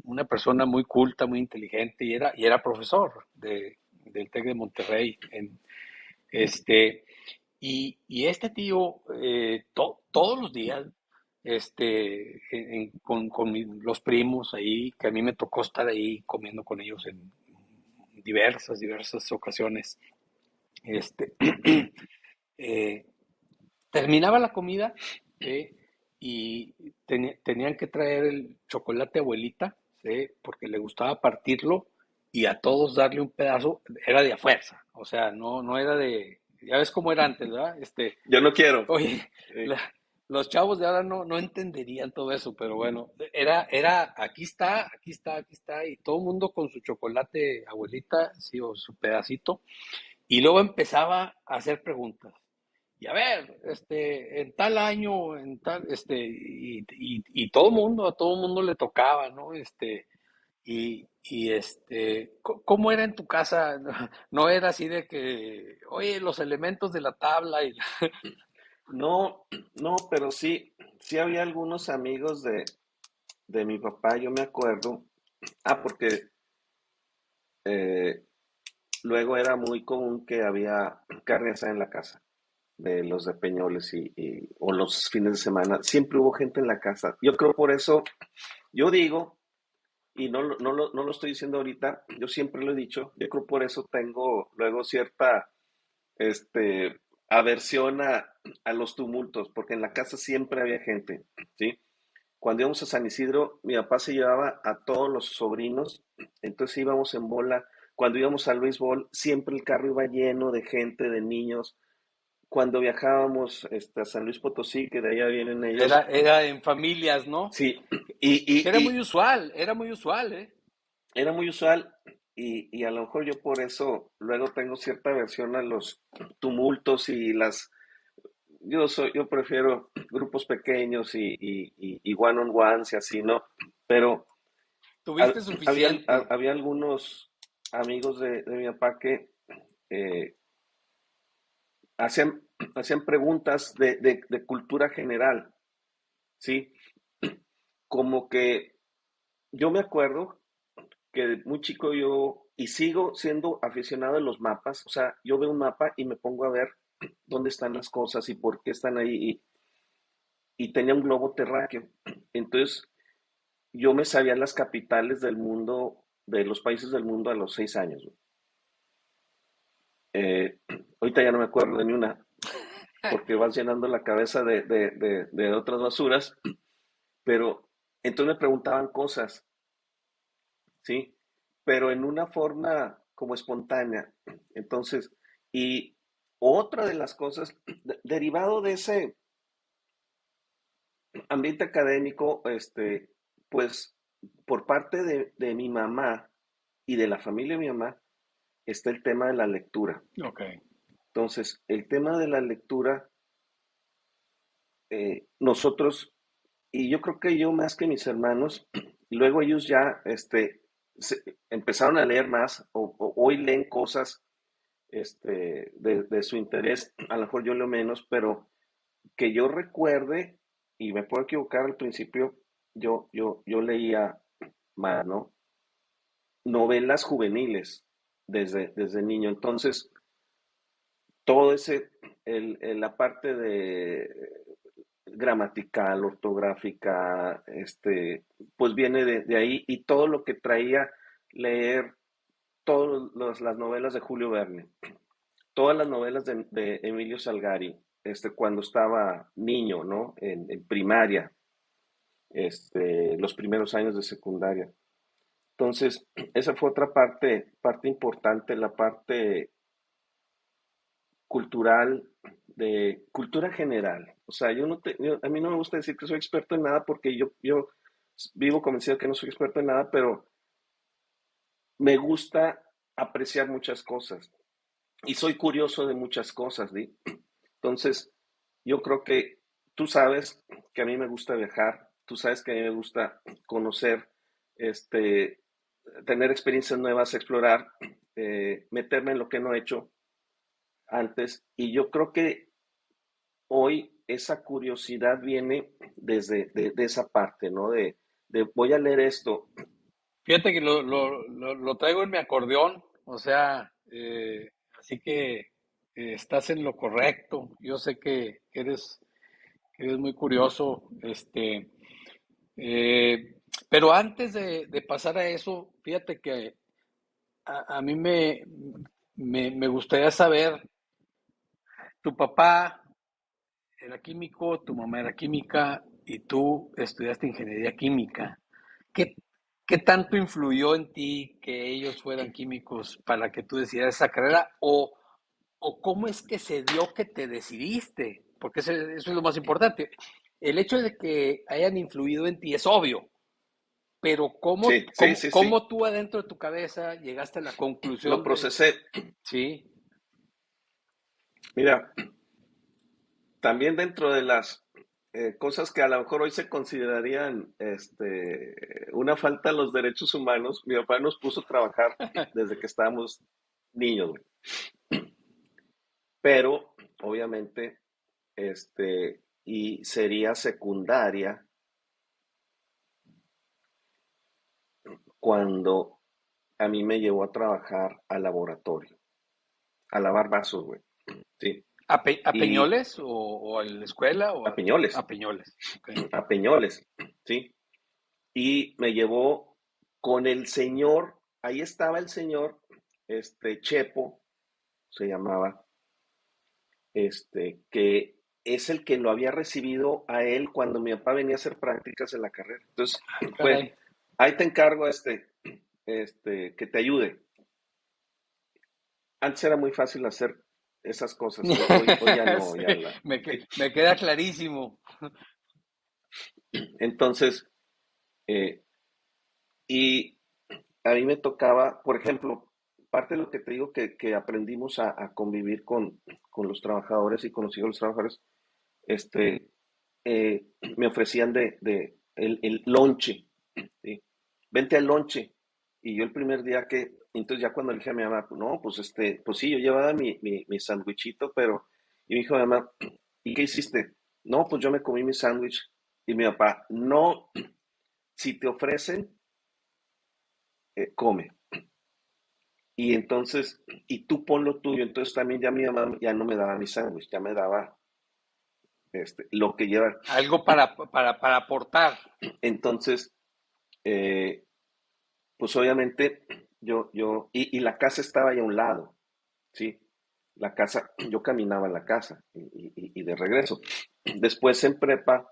una persona muy culta, muy inteligente, y era profesor del TEC de Monterrey. Este, y este tío, todos los días, con los primos ahí, que a mí me tocó estar ahí comiendo con ellos en diversas ocasiones, este, eh, terminaba la comida, ¿sí? Y tenían que traer el chocolate abuelita, ¿sí? Porque le gustaba partirlo y a todos darle un pedazo, era de a fuerza, o sea, no era de, ya ves cómo era antes, ¿verdad? Yo no quiero. Oye, eh, la- los chavos de ahora no entenderían todo eso, pero bueno, aquí está, y todo el mundo con su chocolate abuelita, sí, o su pedacito, y luego empezaba a hacer preguntas. Y a ver, en tal año, en tal, y a todo mundo le tocaba, ¿no? ¿Cómo era en tu casa? No era así de que, oye, los elementos de la tabla y no, no, pero sí había algunos amigos de mi papá, yo me acuerdo. Porque eh, luego era muy común que había carne asada en la casa, de los de Peñoles o los fines de semana. Siempre hubo gente en la casa. Yo creo por eso, yo digo, y no lo estoy diciendo ahorita, yo siempre lo he dicho, yo creo por eso tengo luego cierta este, aversión a los tumultos, porque en la casa siempre había gente, ¿sí? Cuando íbamos a San Isidro, mi papá se llevaba a todos los sobrinos, entonces íbamos en bola. Cuando íbamos al béisbol, siempre el carro iba lleno de gente, de niños. Cuando viajábamos a San Luis Potosí, que de allá vienen ellos, era en familias, ¿no? sí, Que era muy usual, ¿eh? era muy usual y a lo mejor yo por eso luego tengo cierta aversión a los tumultos yo prefiero grupos pequeños y one on ones y así, ¿no? Pero ¿Tuviste suficiente? Había algunos amigos de mi papá que eh, hacían, hacían preguntas de cultura general, ¿sí? Como que yo me acuerdo que de muy chico yo, y sigo siendo aficionado a los mapas, o sea, yo veo un mapa y me pongo a ver dónde están las cosas y por qué están ahí, y tenía un globo terráqueo. Entonces, yo me sabía las capitales del mundo, de los países del mundo a los 6 años. Eh, Ahorita ya no me acuerdo de ni una, porque vas llenando la cabeza de otras basuras, pero entonces me preguntaban cosas, ¿sí? Pero en una forma como espontánea. Entonces, y otra de las cosas, derivado de ese ambiente académico, pues por parte de mi mamá y de la familia de mi mamá, está el tema de la lectura. Ok. Entonces, el tema de la lectura, nosotros, y yo creo que yo más que mis hermanos, luego ellos ya empezaron a leer más, o hoy leen cosas de su interés, a lo mejor yo leo menos, pero que yo recuerde, y me puedo equivocar al principio, yo leía más, ¿no? Novelas juveniles desde niño. Entonces, todo ese, la parte de gramatical, ortográfica, pues viene de ahí, y todo lo que traía leer todas las novelas de Julio Verne, todas las novelas de Emilio Salgari, cuando estaba niño, ¿no? En primaria, los primeros años de secundaria. Entonces, esa fue otra parte importante, la parte cultural, de cultura general. O sea, a mí no me gusta decir que soy experto en nada, porque yo vivo convencido que no soy experto en nada, pero me gusta apreciar muchas cosas y soy curioso de muchas cosas, ¿sí? Entonces, yo creo que tú sabes que a mí me gusta viajar, tú sabes que a mí me gusta conocer, este, tener experiencias nuevas, explorar, meterme en lo que no he hecho antes. Y yo creo que hoy esa curiosidad viene de esa parte, ¿no? De voy a leer esto. Fíjate que lo traigo en mi acordeón, o sea, así que estás en lo correcto. Yo sé que eres muy curioso, eh, pero antes de pasar a eso, fíjate que a mí me gustaría saber, tu papá era químico, tu mamá era química y tú estudiaste ingeniería química. ¿Qué, qué tanto influyó en ti que ellos fueran químicos para que tú decidieras esa carrera? ¿O cómo es que se dio que te decidiste? Porque eso es lo más importante. El hecho de que hayan influido en ti es obvio, pero Sí, sí, sí, sí. ¿cómo tú adentro de tu cabeza llegaste a la Lo conclusión de, procesé. sí, Mira, también dentro de las cosas que a lo mejor hoy se considerarían una falta a los derechos humanos, mi papá nos puso a trabajar desde que estábamos niños, güey. Pero obviamente, y sería secundaria cuando a mí me llevó a trabajar al laboratorio, a lavar vasos, güey. Sí. a Y Peñoles o a la escuela a Peñoles, a Peñoles? Ok. a Peñoles, sí. Y me llevó con el señor, ahí estaba el señor, Chepo, se llamaba, que es el que lo había recibido a él cuando mi papá venía a hacer prácticas en la carrera. Entonces, Ah, fue, caray. ahí te encargo, que te ayude. Antes era muy fácil hacer esas cosas, hoy ya no, Sí, ya la. me queda clarísimo. Entonces, eh, y a mí me tocaba, por ejemplo, parte de lo que te digo que aprendimos a convivir con los trabajadores y con los hijos de los trabajadores, me ofrecían el lonche, ¿sí? vente al lonche. Y yo el primer día entonces ya cuando le dije a mi mamá, pues no, pues pues sí, yo llevaba mi sándwichito, pero, y me dijo mi mamá, ¿y qué hiciste? No, pues yo me comí mi sándwich. Y mi papá, no, si te ofrecen, come. Y entonces, y tú pon lo tuyo. Entonces también ya mi mamá ya no me daba mi sándwich, ya me daba lo que lleva. Algo para aportar. Entonces, eh, pues obviamente y la casa estaba ahí a un lado, ¿sí? La casa, yo caminaba en la casa y de regreso. Después en prepa,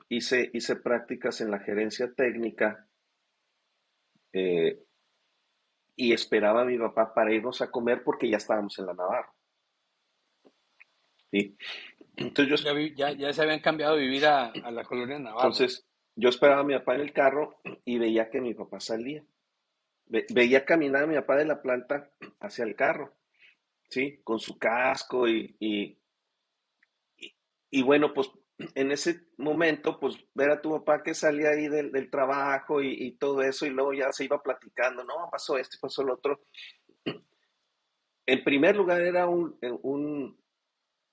hice prácticas en la gerencia técnica, eh, y esperaba a mi papá para irnos a comer porque ya estábamos en la Navarro, ¿sí? Entonces yo, Ya se habían cambiado de vivir a la colonia Navarro. entonces yo esperaba a mi papá en el carro y veía que mi papá salía. Veía caminar a mi papá de la planta hacia el carro, ¿sí? Con su casco y bueno, pues en ese momento, pues ver a tu papá que salía ahí del trabajo y todo eso, y luego ya se iba platicando, no, pasó esto, pasó lo otro. En primer lugar era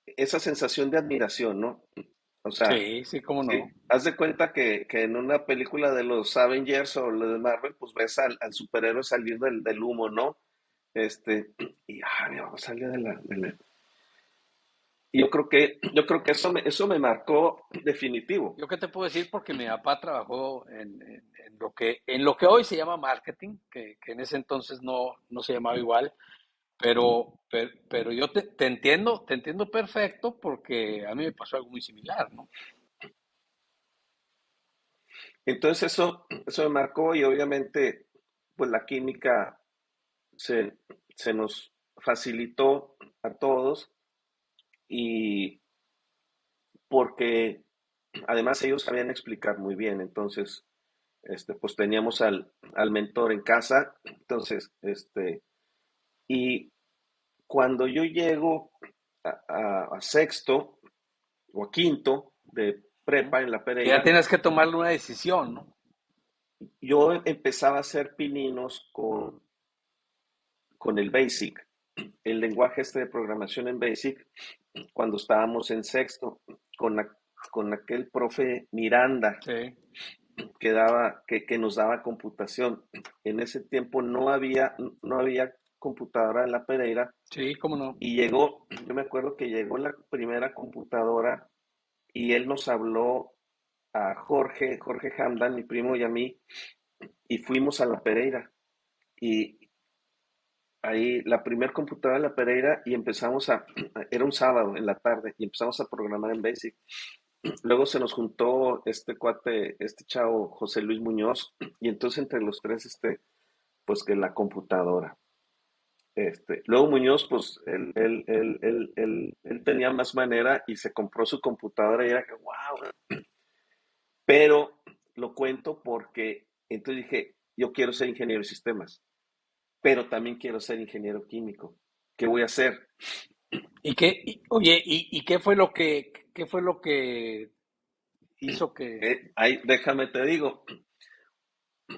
esa sensación de admiración, ¿no? O sea, Sí, sí, cómo sí, no. haz de cuenta que en una película de los Avengers o lo de Marvel, pues ves al superhéroe salir del humo, ¿no? Este, mi papá salió y yo creo que eso me marcó definitivo. Yo qué te puedo decir porque mi papá trabajó en lo que hoy se llama marketing, que en ese entonces no se llamaba igual, pero yo te entiendo perfecto porque a mí me pasó algo muy similar, ¿no? Entonces eso me marcó y obviamente pues la química se, se nos facilitó a todos y porque además ellos sabían explicar muy bien, entonces pues teníamos al mentor en casa, entonces y cuando yo llego a sexto o a quinto de Ujú. prepa en la Que ya Pereira, tienes que tomar una decisión, ¿no? yo empezaba a hacer pininos con el BASIC, el lenguaje de programación en BASIC, cuando estábamos en sexto, con, con aquel profe Miranda Sí, que nos daba computación. En ese tiempo no había computadora en la Pereira sí, cómo no. y yo me acuerdo que llegó la primera computadora y él nos habló a Jorge Hamdan, mi primo y a mí, y fuimos a la Pereira. Y ahí la primera computadora de la Pereira y era un sábado en la tarde y empezamos a programar en BASIC. Luego se nos juntó este cuate, este chavo José Luis Muñoz y entonces entre los tres, pues que la computadora. Luego Muñoz, pues él tenía más manera y se compró su computadora y era que, wow. Pero lo cuento porque entonces dije, yo quiero ser ingeniero de sistemas, pero también quiero ser ingeniero químico. ¿Qué voy a hacer? Oye, ¿y qué fue lo que hizo que, Ahí, déjame te digo,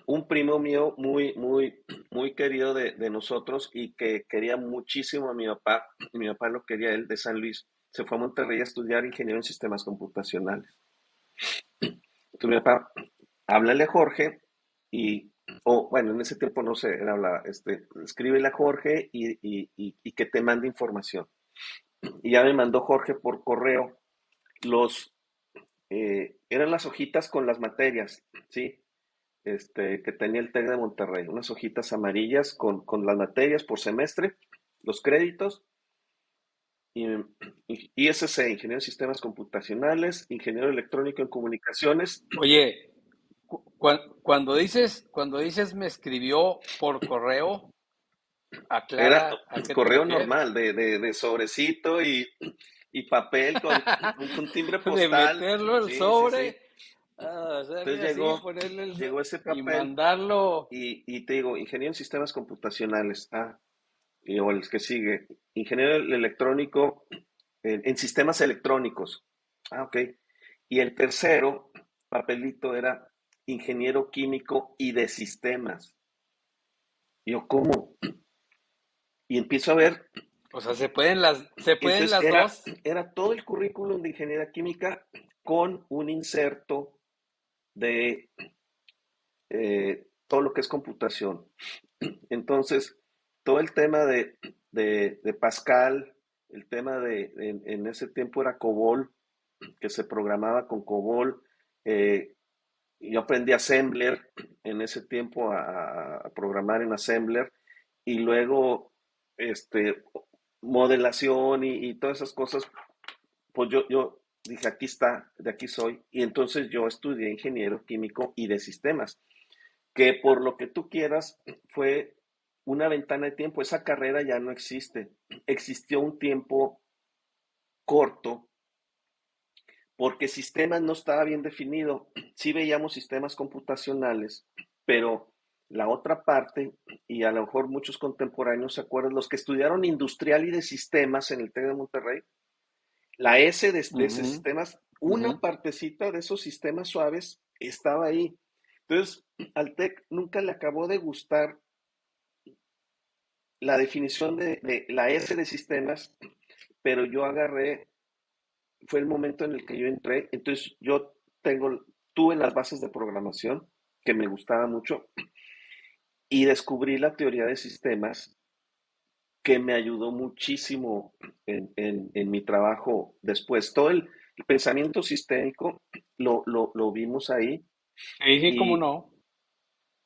un primo mío muy, muy, muy querido de nosotros y que quería muchísimo a mi papá, y mi papá lo quería él de San Luis, se fue a Monterrey a estudiar ingeniero en sistemas computacionales. Entonces mi papá, háblale a Jorge o bueno, en ese tiempo no sé, él hablaba, escríbele a Jorge y que te mande información. Y ya me mandó Jorge por correo eran las hojitas con las materias, ¿sí? Que tenía el TEC de Monterrey, unas hojitas amarillas con las materias por semestre, los créditos, y, ISC, Ingeniero en Sistemas Computacionales, Ingeniero Electrónico en Comunicaciones, oye, cuando dices me escribió por correo, era aclara a qué te correo normal, refieres. de sobrecito y papel con timbre De postal, meterlo el sí, sí, sí. sobre, hacerle Entonces así, llegó, ponerle llegó ese y papel mandarlo. y te digo, Ingeniero en Sistemas Computacionales, o el que sigue, ingeniero electrónico en sistemas electrónicos. Ok. Y el tercero papelito era ingeniero químico y de sistemas. Y yo, ¿cómo? Y empiezo a ver, O sea, se pueden entonces las dos. era todo el currículum de ingeniería química con un inserto de todo lo que es computación. Entonces, todo el tema de Pascal, el tema en ese tiempo era COBOL, que se programaba con COBOL. Yo aprendí Assembler en ese tiempo a programar en Assembler y luego este, modelación y todas esas cosas, pues yo dije, aquí está, de aquí soy. Y entonces yo estudié ingeniero químico y de sistemas, que por lo que tú quieras fue una ventana de tiempo. Esa carrera ya no existe. Existió un tiempo corto porque sistemas no estaba bien definido. Sí veíamos sistemas computacionales, pero la otra parte, y a lo mejor muchos contemporáneos se acuerdan, los que estudiaron industrial y de sistemas en el TEC de Monterrey, la S de esos Ujú, sistemas, ujú. una partecita de esos sistemas suaves estaba ahí. Entonces, al TEC nunca le acabó de gustar la definición de la S de sistemas, pero yo agarré, fue el momento en el que yo entré, entonces tuve las bases de programación que me gustaba mucho y descubrí la teoría de sistemas que me ayudó muchísimo en mi trabajo después. Todo el pensamiento sistémico lo vimos ahí Sí, sí, cómo y, no.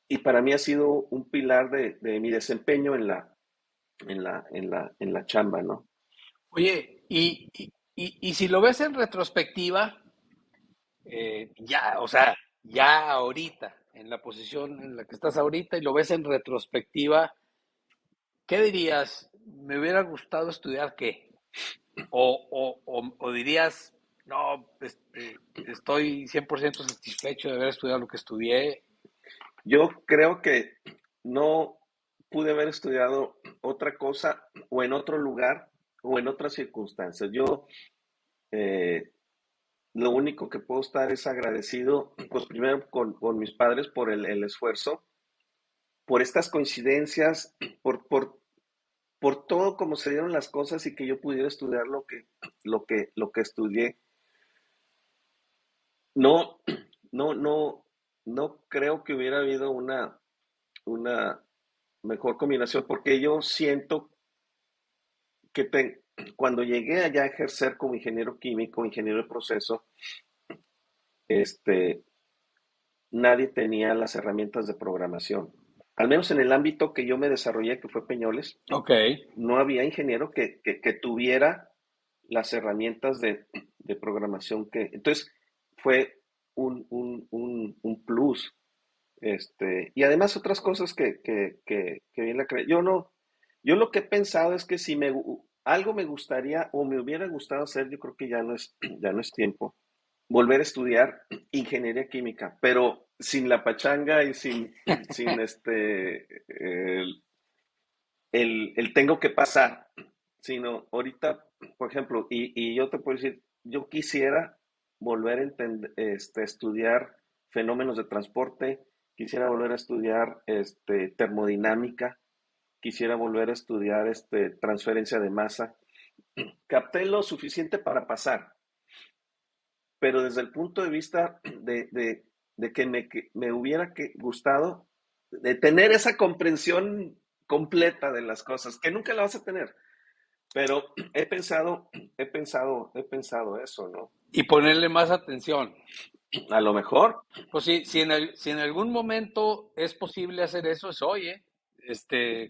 y para mí ha sido un pilar de mi desempeño en la chamba, ¿no? Oye, y si lo ves en retrospectiva, ya, o sea, ya ahorita, en la posición en la que estás ahorita y lo ves en retrospectiva, ¿qué dirías? ¿Me hubiera gustado estudiar qué? O dirías, no, estoy 100% satisfecho de haber estudiado lo que estudié. Yo creo que no pude haber estudiado otra cosa o en otro lugar o en otras circunstancias. Yo eh, lo único que puedo estar es agradecido, pues primero con mis padres por el esfuerzo, por estas coincidencias, por todo como se dieron las cosas y que yo pudiera estudiar lo que estudié. No, no, no creo que hubiera habido una mejor combinación, porque yo siento que cuando llegué allá a ejercer como ingeniero químico, ingeniero de proceso, este, nadie tenía las herramientas de programación. Al menos en el ámbito que yo me desarrollé, que fue Peñoles, Ok. no había ingeniero que tuviera las herramientas de programación entonces fue un plus. Y además otras cosas que bien yo no, yo lo que he pensado es que si algo me gustaría o me hubiera gustado hacer, yo creo que ya no es tiempo, volver a estudiar ingeniería química, pero sin la pachanga y sin el tengo que pasar, sino ahorita, por ejemplo, y yo te puedo decir, yo quisiera volver a estudiar fenómenos de transporte, quisiera volver a estudiar termodinámica, quisiera volver a estudiar transferencia de masa. Capté lo suficiente para pasar, pero desde el punto de vista de que me hubiera gustado de tener esa comprensión completa de las cosas, que nunca la vas a tener, pero he pensado eso, ¿no? Y ponerle más atención. A lo mejor, Pues sí, si en algún momento es posible hacer eso, es hoy, ¿eh?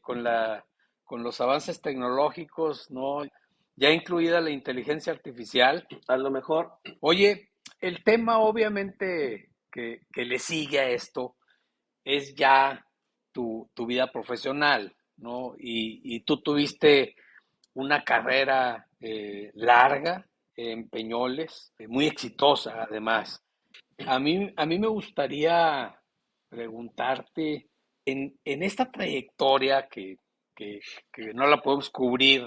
Con los avances tecnológicos, ¿no? Ya incluida la inteligencia artificial. a lo mejor, Oye, el tema obviamente que le sigue a esto es ya tu vida profesional, ¿no? Y tú tuviste una carrera larga en Peñoles, muy exitosa además. A mí me gustaría preguntarte, en esta trayectoria que, que no la podemos cubrir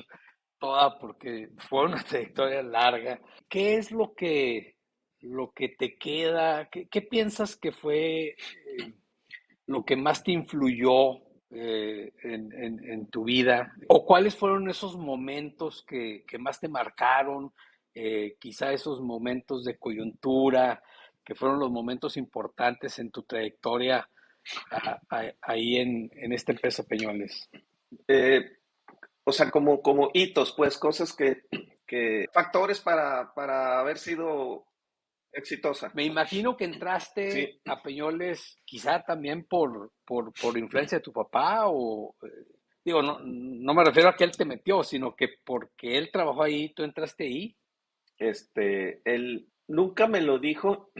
toda porque fue una trayectoria larga, ¿qué es lo que lo que te queda? ¿Qué piensas que fue lo que más te influyó en tu vida? ¿O cuáles fueron esos momentos que más te marcaron? Quizá esos momentos de coyuntura, que fueron los momentos importantes en tu trayectoria ahí en esta empresa Peñoles. Eh, o sea, como hitos, pues cosas factores para haber sido exitosa. Me imagino que entraste Sí, a Peñoles quizá también por influencia de tu papá o, digo, no me refiero a que él te metió, sino que porque él trabajó ahí, tú entraste ahí. él nunca me lo dijo,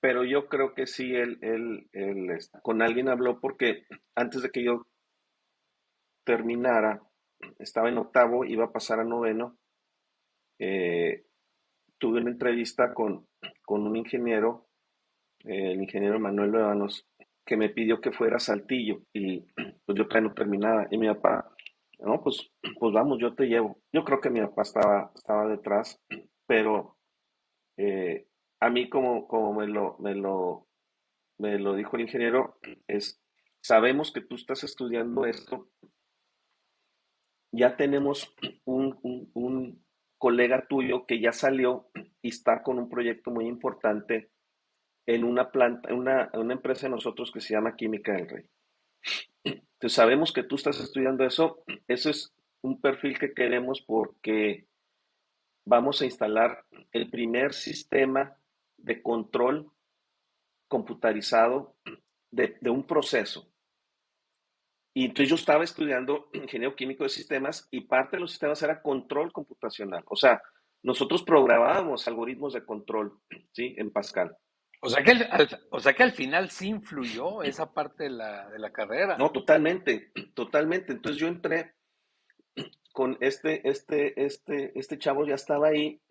pero yo creo que sí, con alguien habló porque antes de que yo terminara, estaba en octavo, iba a pasar a noveno, eh, tuve una entrevista con un ingeniero, el ingeniero Manuel Luevanos, que me pidió que fuera a Saltillo y pues yo todavía no terminaba. Y mi papá, no, pues vamos, yo te llevo. Yo creo que mi papá estaba detrás, pero eh, a mí como me lo dijo el ingeniero, sabemos que tú estás estudiando esto, ya tenemos un colega tuyo que ya salió y está con un proyecto muy importante en una planta, una empresa de nosotros que se llama Química del Rey. Entonces sabemos que tú estás estudiando eso, eso es un perfil que queremos porque vamos a instalar el primer sistema de control computarizado de un proceso. Y entonces yo estaba estudiando ingeniero químico de sistemas y parte de los sistemas era control computacional. O sea, nosotros programábamos algoritmos de control, ¿sí? En Pascal. O sea que al final sí influyó esa parte de la carrera. No, totalmente, totalmente. Entonces yo entré con este chavo ya estaba ahí,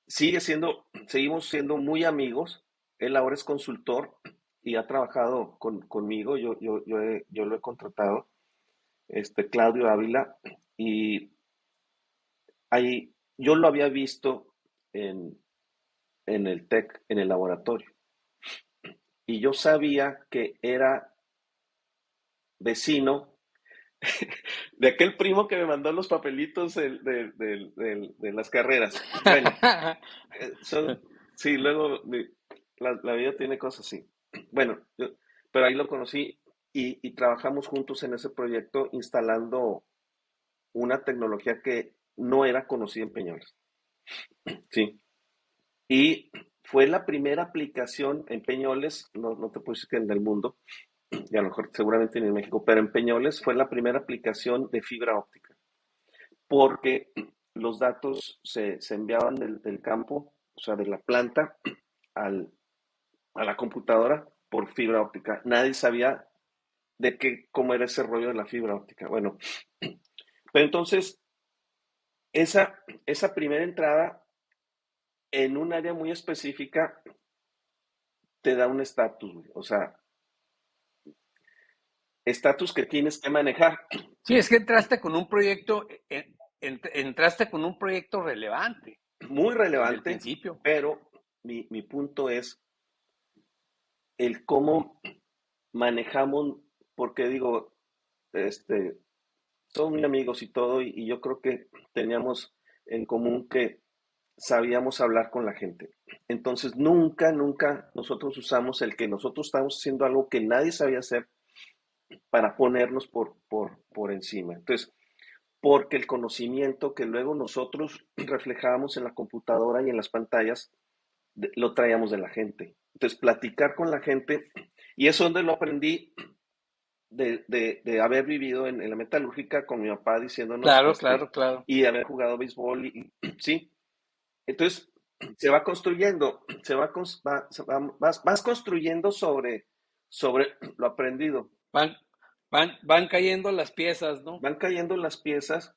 seguimos siendo muy amigos. Él ahora es consultor y ha trabajado conmigo, yo lo he contratado, Claudio Ávila, y ahí yo lo había visto en, en el TEC, en el laboratorio, y yo sabía que era vecino de aquel primo que me mandó los papelitos de las carreras. Bueno, son, sí, luego la vida tiene cosas así. Bueno, pero ahí lo conocí y trabajamos juntos en ese proyecto instalando una tecnología que no era conocida en Peñoles. Sí. Y fue la primera aplicación en Peñoles, no te puedo decir que en el mundo, y a lo mejor seguramente en México, pero en Peñoles fue la primera aplicación de fibra óptica, porque los datos se enviaban del campo, o sea, de la planta, al, a la computadora por fibra óptica. Nadie sabía cómo era ese rollo de la fibra óptica. Bueno, pero entonces, esa primera entrada en un área muy específica te da un estatus, o sea, estatus que tienes que manejar. Sí, es que entraste con un proyecto, entraste con un proyecto relevante Muy desde el relevante, principio. pero mi punto es el cómo manejamos, porque digo, este, somos muy amigos y todo, y yo creo que teníamos en común que sabíamos hablar con la gente. Entonces, nunca nosotros usamos el que nosotros estamos haciendo algo que nadie sabía hacer para ponernos por encima. Entonces, porque el conocimiento que luego nosotros reflejábamos en la computadora y en las pantallas, lo traíamos de la gente. Entonces, platicar con la gente, y eso es donde lo aprendí de haber vivido en la metalúrgica con mi papá diciéndonos, Claro, claro, claro. y de haber jugado béisbol, sí. Entonces, se va construyendo, vas construyendo sobre lo aprendido. Van, van cayendo las piezas, ¿no? Van cayendo las piezas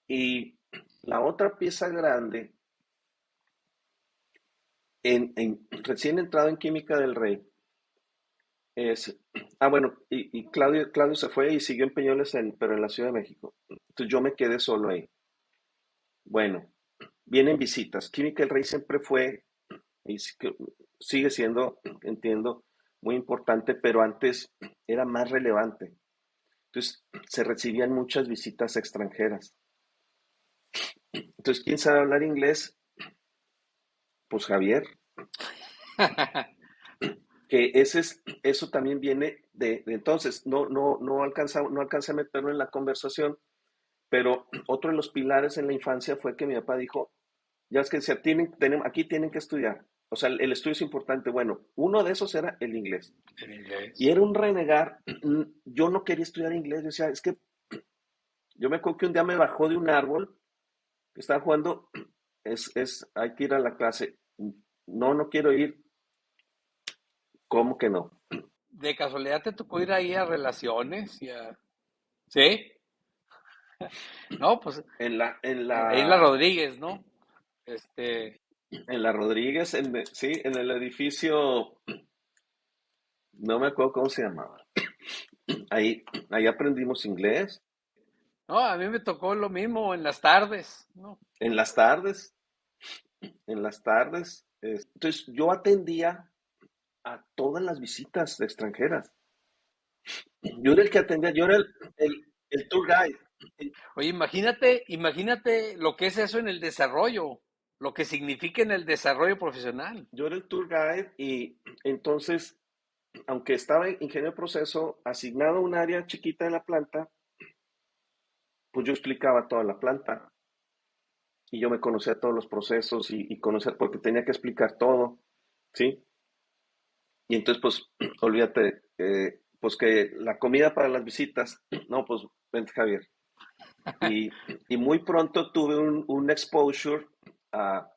y la otra pieza grande, recién entrado en Química del Rey, es, bueno, y Claudio se fue y siguió en Peñoles, pero en la Ciudad de México. Entonces yo me quedé solo ahí. Bueno, vienen visitas. Química el Rey siempre fue, y sigue siendo, entiendo, muy importante, pero antes era más relevante. Entonces, se recibían muchas visitas extranjeras. Entonces, ¿quién sabe hablar inglés? Pues Javier, que eso también viene de entonces, no alcancé a meterlo en la conversación, pero otro de los pilares en la infancia fue que mi papá dijo, ya es que aquí tienen que estudiar, o sea, el estudio es importante. Bueno, uno de esos era el inglés, En y inglés. era un renegar. Yo no quería estudiar inglés, yo decía, es que yo me acuerdo que un día me bajó de un árbol, estaba jugando, hay que ir a la clase, no quiero ir, ¿cómo que no? ¿De casualidad te tocó ir ahí a relaciones? ¿Sí? No, pues En ahí la la, Rodríguez, ¿no? Este, en la Rodríguez, sí, en el edificio, no me acuerdo cómo se llamaba. Ahí aprendimos inglés, no, a mí me tocó lo mismo en las tardes, ¿no? en las tardes, en las tardes. Entonces, yo atendía a todas las visitas extranjeras. Yo era el que atendía, yo era el tour guide. Oye, imagínate lo que es eso en el desarrollo, lo que significa en el desarrollo profesional. Yo era el tour guide y entonces, aunque estaba en ingeniero de proceso, asignado a un área chiquita de la planta, pues yo explicaba toda la planta y yo me conocía todos los procesos y conocía, porque tenía que explicar todo, ¿sí? Y entonces, pues, olvídate, pues que la comida para las visitas, no, pues, vente Javier. Y muy pronto tuve un exposure a,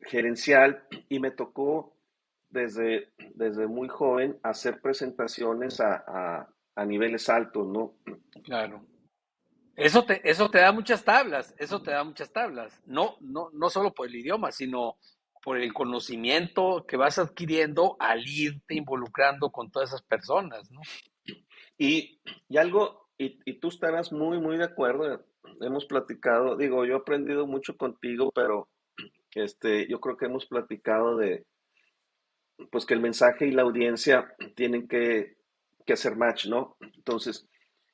gerencial y me tocó desde muy joven hacer presentaciones a niveles altos, ¿no? Claro. Eso te da muchas tablas, eso te da muchas tablas. No solo por el idioma, sino por el conocimiento que vas adquiriendo al irte involucrando con todas esas personas, ¿no? Y algo, y tú estarás muy, muy de acuerdo, hemos platicado, digo, yo he aprendido mucho contigo, pero yo creo que hemos platicado de, pues que el mensaje y la audiencia tienen que hacer match, ¿no? Entonces,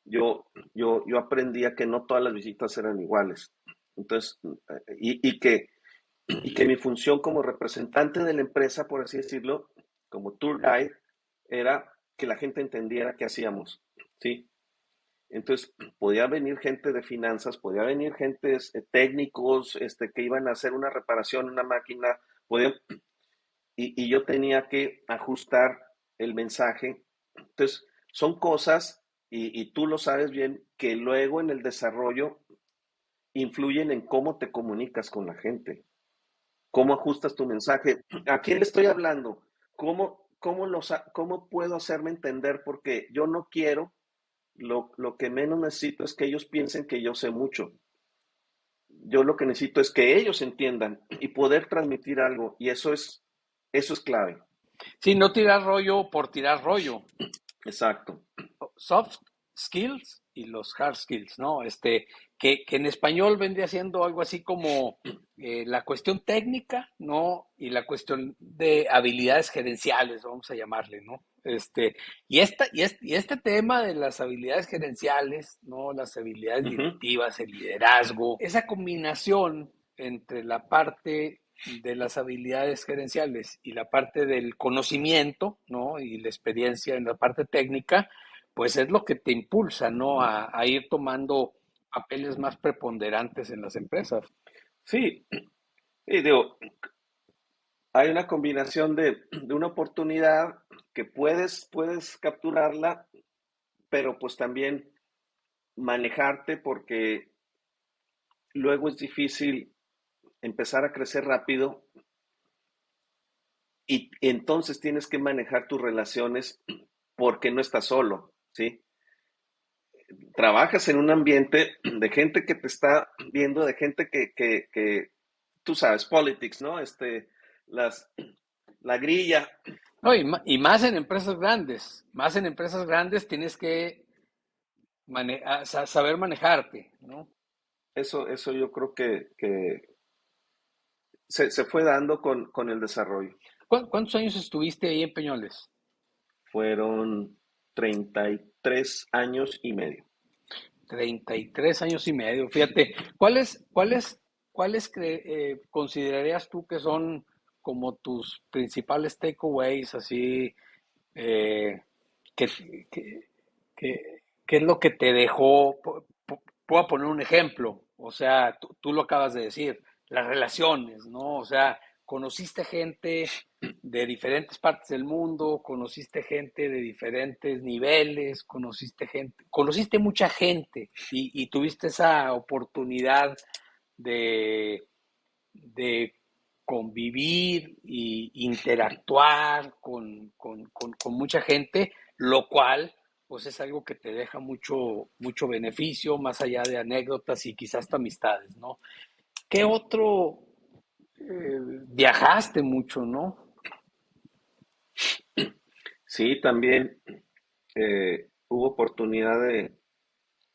yo aprendí a que no todas las visitas eran iguales. Entonces, y que mi función como representante de la empresa, por así decirlo, como tour guide, era que la gente entendiera qué hacíamos, ¿sí? Entonces, podía venir gente de finanzas, podía venir gente técnicos que iban a hacer una reparación en una máquina, podía, y yo tenía que ajustar el mensaje. Entonces, son cosas, y tú lo sabes bien, que luego en el desarrollo influyen en cómo te comunicas con la gente, cómo ajustas tu mensaje, a quién le estoy hablando, cómo puedo hacerme entender, porque yo no quiero, lo que menos necesito es que ellos piensen que yo sé mucho. Yo lo que necesito es que ellos entiendan y poder transmitir algo, y eso es clave. Sí, no tirar rollo por tirar rollo. Exacto. Soft skills y los hard skills, ¿no? Que en español vendría siendo algo así como la cuestión técnica, ¿no? Y la cuestión de habilidades gerenciales, vamos a llamarle, ¿no? Y este tema de las habilidades gerenciales, ¿no? Las habilidades Ujú. directivas, el liderazgo, esa combinación entre la parte de las habilidades gerenciales y la parte del conocimiento, ¿no? Y la experiencia en la parte técnica, pues es lo que te impulsa, ¿no? A ir tomando papeles más preponderantes en las empresas. Sí, y digo, hay una combinación de una oportunidad que puedes capturarla, pero pues también manejarte, porque luego es difícil empezar a crecer rápido y entonces tienes que manejar tus relaciones porque no estás solo, ¿sí? Trabajas en un ambiente de gente que te está viendo, de gente que tú sabes, politics, ¿no? Las, la grilla. No, y más en empresas grandes, tienes que saber manejarte, ¿no? Eso yo creo que se fue dando con el desarrollo. ¿Cuántos años estuviste ahí en Peñoles? Fueron 33 años y medio. 33 años y medio. Fíjate, ¿cuáles considerarías tú que son como tus principales takeaways, así, eh, que, que, qué es lo que te dejó? Puedo poner un ejemplo, o sea, tú lo acabas de decir, las relaciones, ¿no? O sea, conociste gente de diferentes partes del mundo, conociste gente de diferentes niveles, conociste mucha gente y tuviste esa oportunidad de, de convivir e interactuar con mucha gente, lo cual pues es algo que te deja mucho beneficio, más allá de anécdotas y quizás hasta amistades, ¿no? ¿Qué otro viajaste mucho, ¿no? Sí, también hubo oportunidad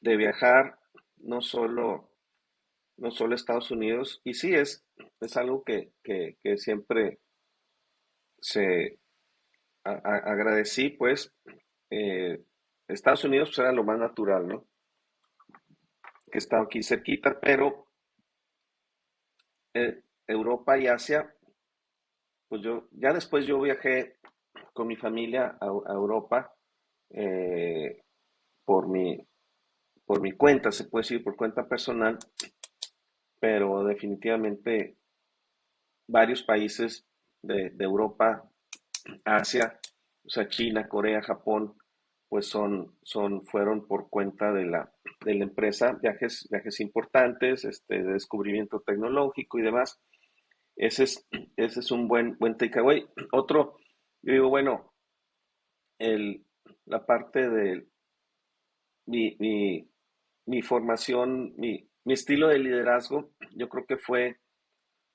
de viajar, no solo, no solo a Estados Unidos, y sí es algo que siempre se agradecí, pues, eh, Estados Unidos pues, era lo más natural, ¿no? Que estaba aquí cerquita, pero Europa y Asia, pues ya después yo viajé con mi familia a Europa eh, por por mi cuenta, se puede decir, por cuenta personal, pero definitivamente varios países de Europa, Asia, o sea, China, Corea, Japón, pues fueron por cuenta de la empresa, viajes importantes, de descubrimiento tecnológico y demás. Ese es, ese es un buen takeaway. Otro, yo digo, bueno, el, la parte de mi, mi, mi formación, mi estilo de liderazgo, yo creo que fue,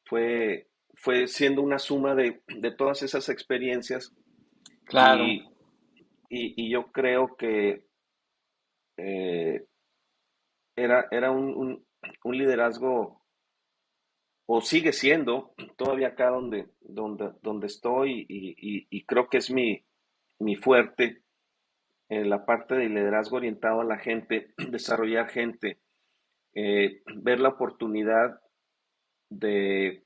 fue siendo una suma de todas esas experiencias Claro, y, y yo creo que eh, era un liderazgo, o sigue siendo, todavía acá donde estoy y creo que es mi fuerte, en la parte de liderazgo orientado a la gente, desarrollar gente, ver la oportunidad de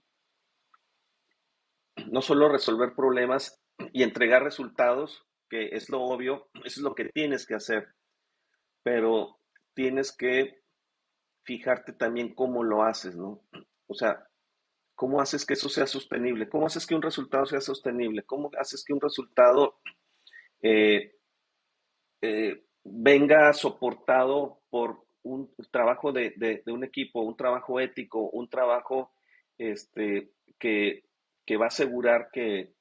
no solo resolver problemas y entregar resultados, que es lo obvio, eso es lo que tienes que hacer, pero tienes que fijarte también cómo lo haces, ¿no? O sea, cómo haces que eso sea sostenible, cómo haces que un resultado sea sostenible, cómo haces que un resultado eh, venga soportado por un trabajo de un equipo, un trabajo ético, un trabajo este, que, que va a asegurar que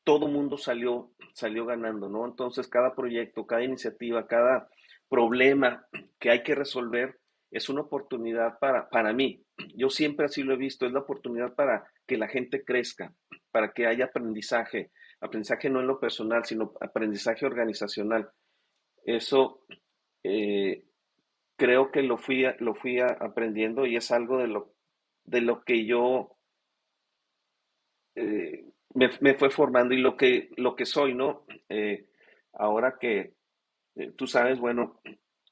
todo mundo salió ganando, ¿no? Entonces, cada proyecto, cada iniciativa, cada problema que hay que resolver es una oportunidad para mí. Yo siempre así lo he visto, es la oportunidad para que la gente crezca, para que haya aprendizaje, aprendizaje no en lo personal, sino aprendizaje organizacional. Eso eh, creo que lo fui aprendiendo y es algo de lo que yo me fue formando y lo que soy, ¿no? Ahora que tú sabes, bueno,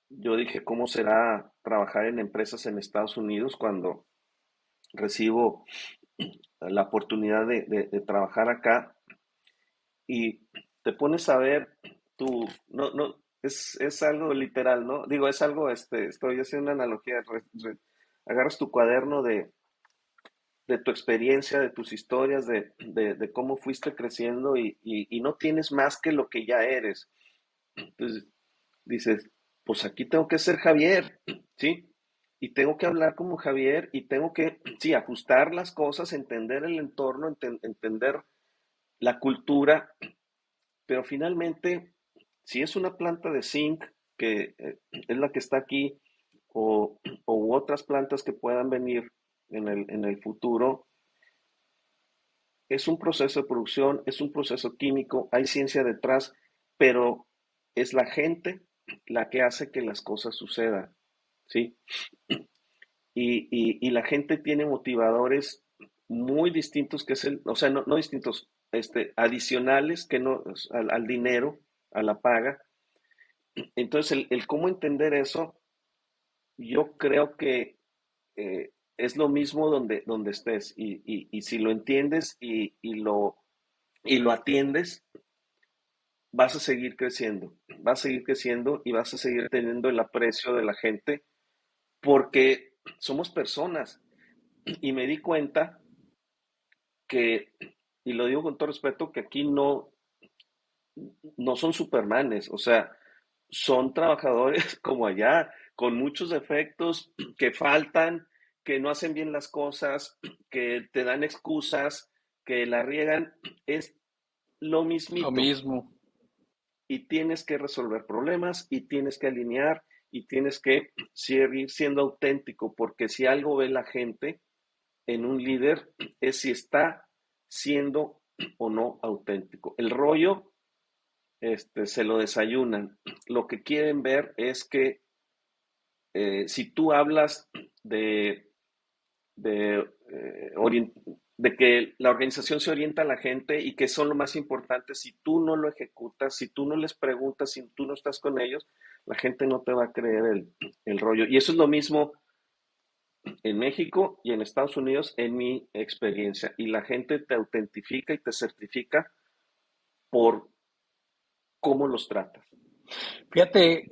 yo dije, ¿cómo será trabajar en empresas en Estados Unidos cuando recibo la oportunidad de trabajar acá? Y te pones a ver tú, no, es algo literal, ¿no? Digo, es algo, estoy haciendo una analogía, agarras tu cuaderno de tu experiencia, de tus historias, de cómo fuiste creciendo y no tienes más que lo que ya eres. Entonces dices, pues aquí tengo que ser Javier, ¿sí? Y tengo que hablar como Javier y tengo que, sí, ajustar las cosas, entender el entorno, entender la cultura, pero finalmente, si es una planta de zinc, que es la que está aquí, o otras plantas que puedan venir en el futuro, es un proceso de producción, es un proceso químico, hay ciencia detrás, pero es la gente la que hace que las cosas sucedan, ¿sí? Y la gente tiene motivadores muy distintos, que es o sea, no distintos, adicionales que no, al dinero, a la paga. Entonces, el cómo entender eso, yo creo que es lo mismo donde estés. Y si lo entiendes y lo atiendes, vas a seguir creciendo y vas a seguir teniendo el aprecio de la gente porque somos personas. Y me di cuenta que, y lo digo con todo respeto, que aquí no son supermanes, o sea, son trabajadores como allá, con muchos defectos, que faltan, que no hacen bien las cosas, que te dan excusas, que la riegan, es lo Lo mismito. mismo. Y tienes que resolver problemas y tienes que alinear y tienes que seguir siendo auténtico, porque si algo ve la gente en un líder es si está siendo o no auténtico. El rollo se lo desayunan. Lo que quieren ver es que si tú hablas de, de, de que la organización se orienta a la gente y que son lo más importante, si tú no lo ejecutas, si tú no les preguntas, si tú no estás con ellos, la gente no te va a creer el rollo. Y eso es lo mismo en México y en Estados Unidos en mi experiencia. Y la gente te autentifica y te certifica por cómo los tratas. Fíjate,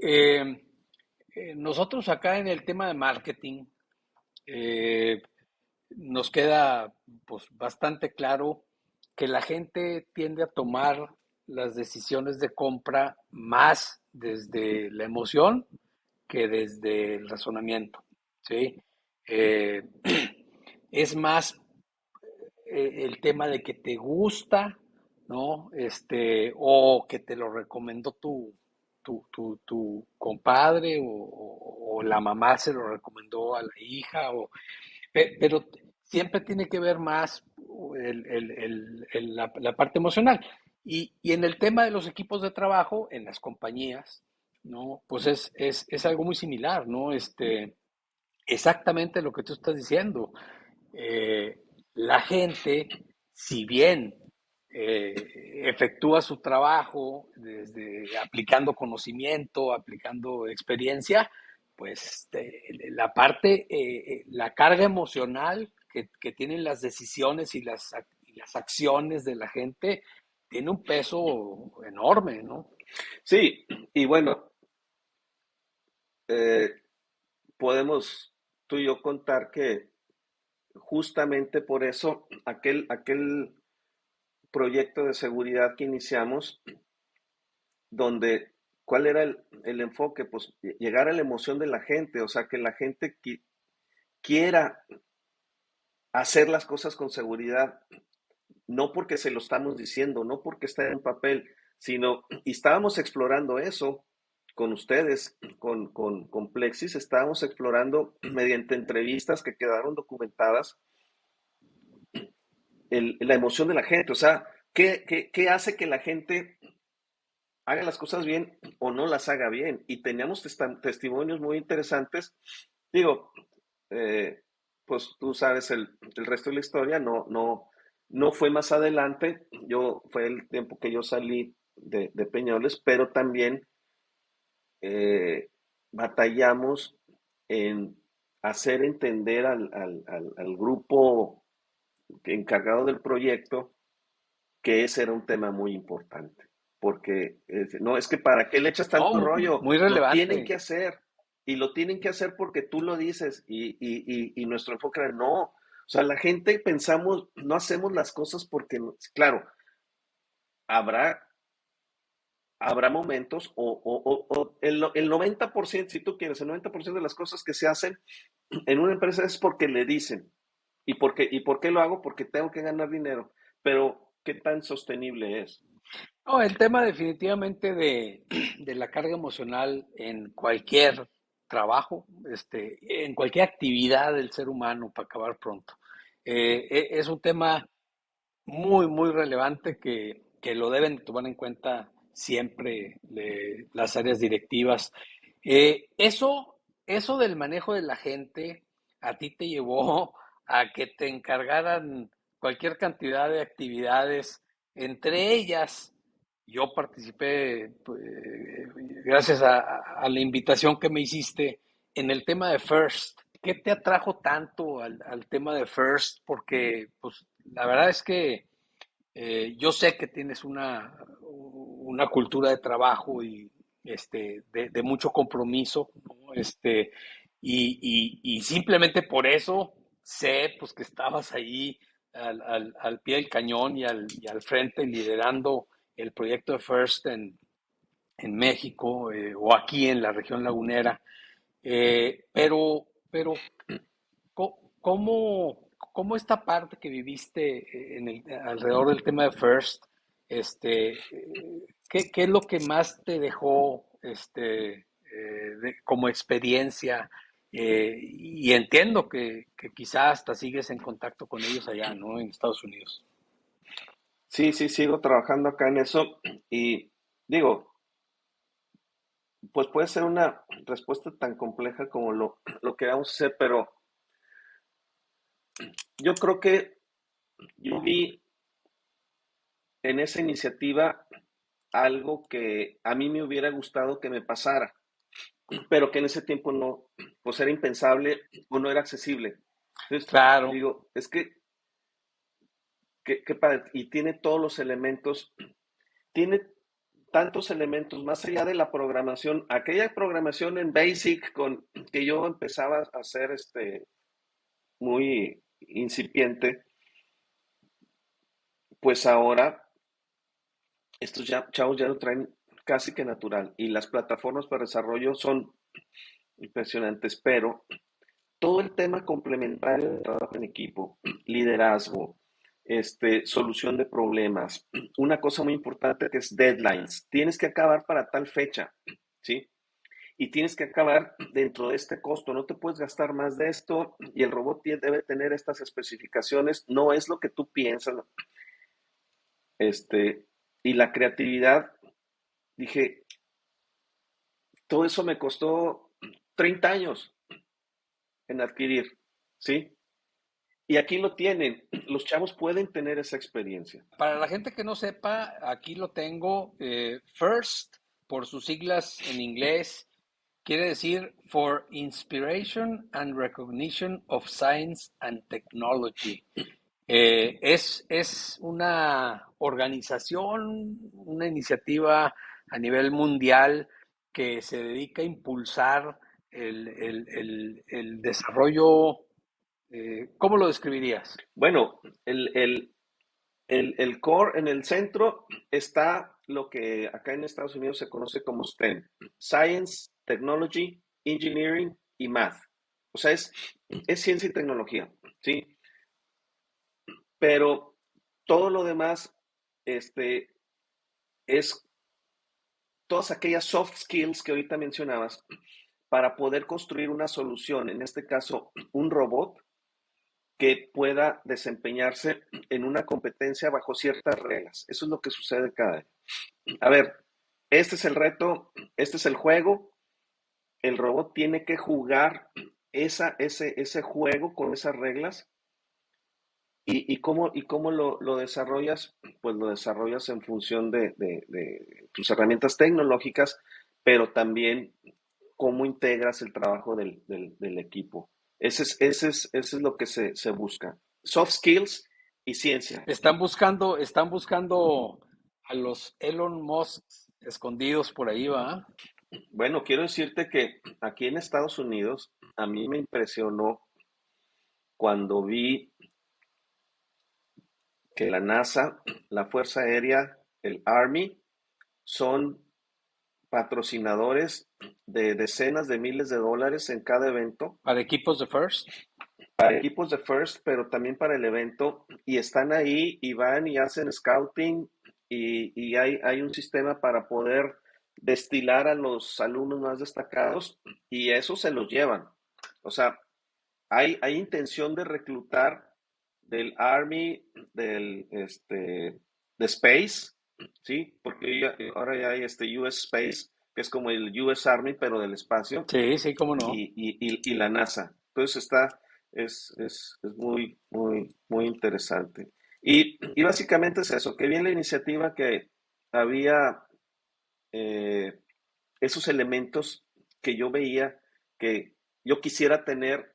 nosotros acá en el tema de marketing, eh, nos queda pues bastante claro que la gente tiende a tomar las decisiones de compra más desde la emoción que desde el razonamiento, ¿sí? Eh, es más el tema de que te gusta, ¿no? O que te lo recomendó tu compadre o la mamá se lo recomendó a la hija, pero siempre tiene que ver más la parte emocional. Y en el tema de los equipos de trabajo, en las compañías, ¿no? Pues es algo muy similar, ¿no? Exactamente lo que tú estás diciendo. Eh, la gente, si bien efectúa su trabajo desde aplicando conocimiento, aplicando experiencia, pues la parte, la carga emocional que tienen las decisiones y las acciones de la gente tiene un peso enorme, ¿no? Sí, y bueno, eh, podemos tú y yo contar que justamente por eso aquel proyecto de seguridad que iniciamos, donde, ¿cuál era el enfoque? Pues llegar a la emoción de la gente, o sea, que la gente quiera hacer las cosas con seguridad, no porque se lo estamos diciendo, no porque está en un papel, sino, y estábamos explorando eso con ustedes, con Plexis, estábamos explorando mediante entrevistas que quedaron documentadas la emoción de la gente, o sea, ¿qué hace que la gente haga las cosas bien o no las haga bien? Y teníamos testimonios muy interesantes. Digo, eh, pues tú sabes el resto de la historia, no fue más adelante, fue el tiempo que yo salí de Peñoles, pero también eh, batallamos en hacer entender al grupo encargado del proyecto que ese era un tema muy importante, porque no, es que para qué le echas tanto No, rollo, muy lo tienen que relevante. hacer, y lo tienen que hacer porque tú lo dices, y nuestro enfoque era no, o sea, la gente pensamos, no hacemos las cosas porque, claro, habrá, habrá momentos, o el 90%, si tú quieres, el 90% de las cosas que se hacen en una empresa es porque le dicen, ¿y por qué lo hago? Porque tengo que ganar dinero, pero ¿qué tan sostenible es? No, el tema definitivamente de la carga emocional en cualquier trabajo, en cualquier actividad del ser humano, para acabar pronto, es un tema muy, muy relevante que lo deben tomar en cuenta siempre las áreas directivas. Eso del manejo de la gente a ti te llevó a que te encargaran cualquier cantidad de actividades, entre ellas yo participé, pues, gracias a la invitación que me hiciste en el tema de First. ¿Qué te atrajo tanto al tema de First? Porque pues, la verdad es que yo sé que tienes una cultura de trabajo y de mucho compromiso, ¿no? Y simplemente por eso sé pues, que estabas ahí al pie del cañón y al frente liderando el proyecto de First en México o aquí en la región lagunera. Pero ¿cómo esta parte que viviste alrededor del tema de First, qué es lo que más te dejó como experiencia? Y entiendo que quizás hasta sigues en contacto con ellos allá, ¿no? En Estados Unidos. Sí, sí, sigo trabajando acá en eso y digo, pues puede ser una respuesta tan compleja como lo que vamos a hacer, pero yo creo que yo vi en esa iniciativa algo que a mí me hubiera gustado que me pasara, pero que en ese tiempo no, pues era impensable o no era accesible. Entonces, Claro, digo, es que padre, y tiene todos los elementos, tiene tantos elementos, más allá de la programación, aquella programación en Basic con que yo empezaba a hacer muy incipiente, pues ahora estos ya, chavos ya lo traen casi que natural y las plataformas para desarrollo son impresionantes, pero todo el tema complementario de trabajo en equipo, liderazgo, solución de problemas, una cosa muy importante que es deadlines, tienes que acabar para tal fecha, ¿sí? Y tienes que acabar dentro de este costo, no te puedes gastar más de esto y el robot debe tener estas especificaciones, no es lo que tú piensas, este, y la creatividad, dije, todo eso me costó 30 años en adquirir, ¿sí? Y aquí lo tienen, los chavos pueden tener esa experiencia. para la gente que no sepa, aquí lo tengo, FIRST, por sus siglas en inglés, quiere decir For Inspiration and Recognition of Science and Technology. Es una organización, una iniciativa a nivel mundial que se dedica a impulsar el desarrollo. ¿Cómo lo describirías? Bueno, el core en el centro está lo que acá en Estados Unidos se conoce como STEM, Science, Technology, Engineering y Math. O sea, es ciencia y tecnología, ¿sí? Pero todo lo demás es todas aquellas soft skills que ahorita mencionabas para poder construir una solución, en este caso un robot que pueda desempeñarse en una competencia bajo ciertas reglas. Eso es lo que sucede cada año. A ver, este es el reto, este es el juego, el robot tiene que jugar ese juego con esas reglas. ¿Y cómo lo desarrollas? Pues lo desarrollas en función de tus herramientas tecnológicas, pero también cómo integras el trabajo del equipo. Ese es lo que se busca. Soft skills y ciencia. Están buscando a los Elon Musk escondidos por ahí, ¿va? Bueno, quiero decirte que aquí en Estados Unidos a mí me impresionó cuando vi que la NASA, la Fuerza Aérea, el Army, son patrocinadores de decenas de miles de dólares en cada evento, Para equipos de First. para equipos de First, pero también para el evento, y están ahí y van y hacen scouting y hay un sistema para poder destilar a los alumnos más destacados y eso se los llevan. O sea, hay intención de reclutar del Army, de Space, ¿sí? Porque ahora ya hay US Space, que es como el US Army, pero del espacio, Sí, sí, cómo no. y la NASA. Entonces está, Es muy, muy, muy interesante. Y básicamente es eso, que bien la iniciativa que había eh, esos elementos que yo veía que yo quisiera tener,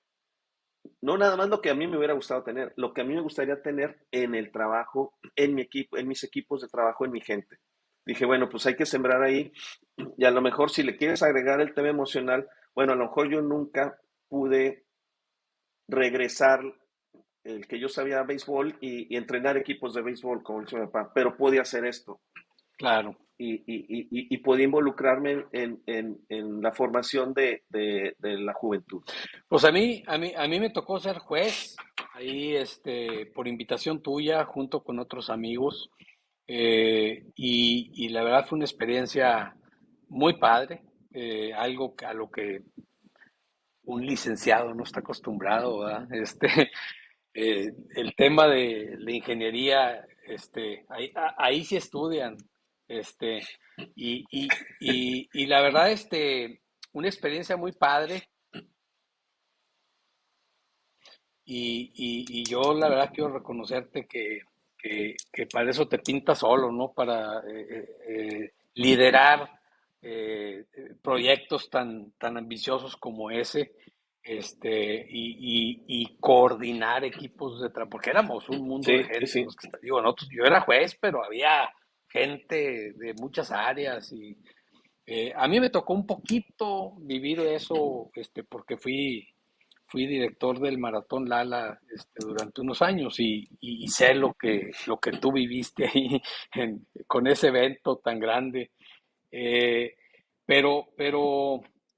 no nada más lo que a mí me hubiera gustado tener, lo que a mí me gustaría tener en el trabajo, en mi equipo, en mis equipos de trabajo, en mi gente. Dije, bueno, pues hay que sembrar ahí y a lo mejor si le quieres agregar el tema emocional, bueno, a lo mejor yo nunca pude regresar el que yo sabía béisbol y entrenar equipos de béisbol, como dice mi papá, pero podía hacer esto Claro. y podía involucrarme en la formación de la juventud. Pues a mí me tocó ser juez ahí, por invitación tuya, junto con otros amigos, y la verdad fue una experiencia muy padre, algo a lo que un licenciado no está acostumbrado, ¿verdad? El tema de la ingeniería, ahí sí estudian, este, y la verdad, una experiencia muy padre. Y yo la verdad quiero reconocerte que para eso te pintas solo, ¿no? Para liderar proyectos tan ambiciosos como ese, y coordinar equipos de trabajo, porque éramos un mundo de Sí, sí, gente, sí. los que digo, nosotros, yo era juez, pero había gente de muchas áreas y a mí me tocó un poquito vivir eso, porque fui director del Maratón Lala, durante unos años y sé lo que tú viviste ahí con ese evento tan grande. Eh, pero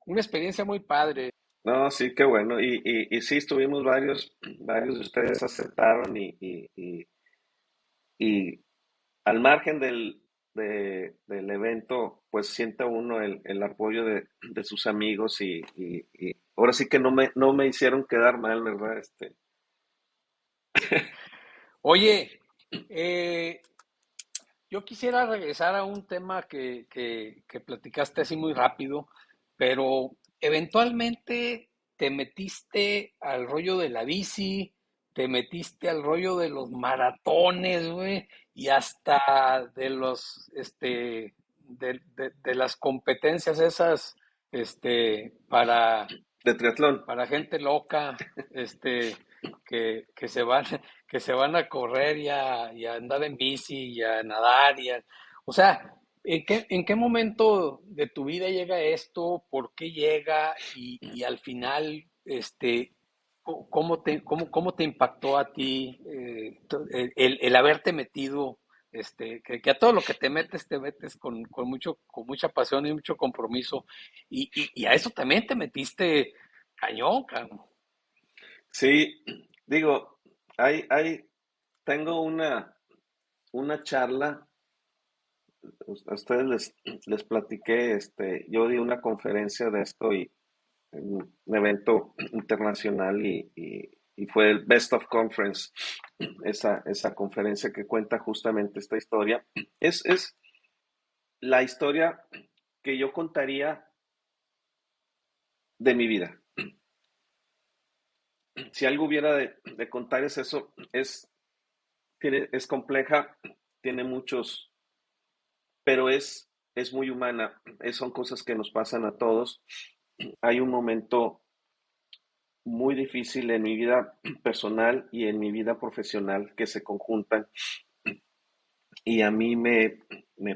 una experiencia muy padre. No, sí, qué bueno. Y sí, estuvimos varios de ustedes aceptaron y al margen del evento, pues siente uno el apoyo de sus amigos y ahora sí que no me hicieron quedar mal, ¿verdad? Oye, eh, yo quisiera regresar a un tema que platicaste así muy rápido, pero eventualmente te metiste al rollo de la bici, te metiste al rollo de los maratones, güey, y hasta de de las competencias esas, De triatlón. para gente loca, que se van, que se van a correr y a andar en bici y a nadar o sea, ¿en qué momento de tu vida llega esto? ¿Por qué llega? Y al final, ¿cómo te impactó a ti el haberte metido? Que a todo lo que te metes con mucha pasión y mucho compromiso, y a eso también te metiste cañón, cabrón. Sí, digo, tengo una charla, a ustedes les platiqué, yo di una conferencia de esto y en un evento internacional y fue el Best of Conference, esa conferencia que cuenta justamente esta historia. Es la historia que yo contaría de mi vida. Si algo hubiera de contar es eso, es compleja, tiene muchos, pero es muy humana, son cosas que nos pasan a todos. Hay un momento muy difícil en mi vida personal y en mi vida profesional que se conjuntan y a mí me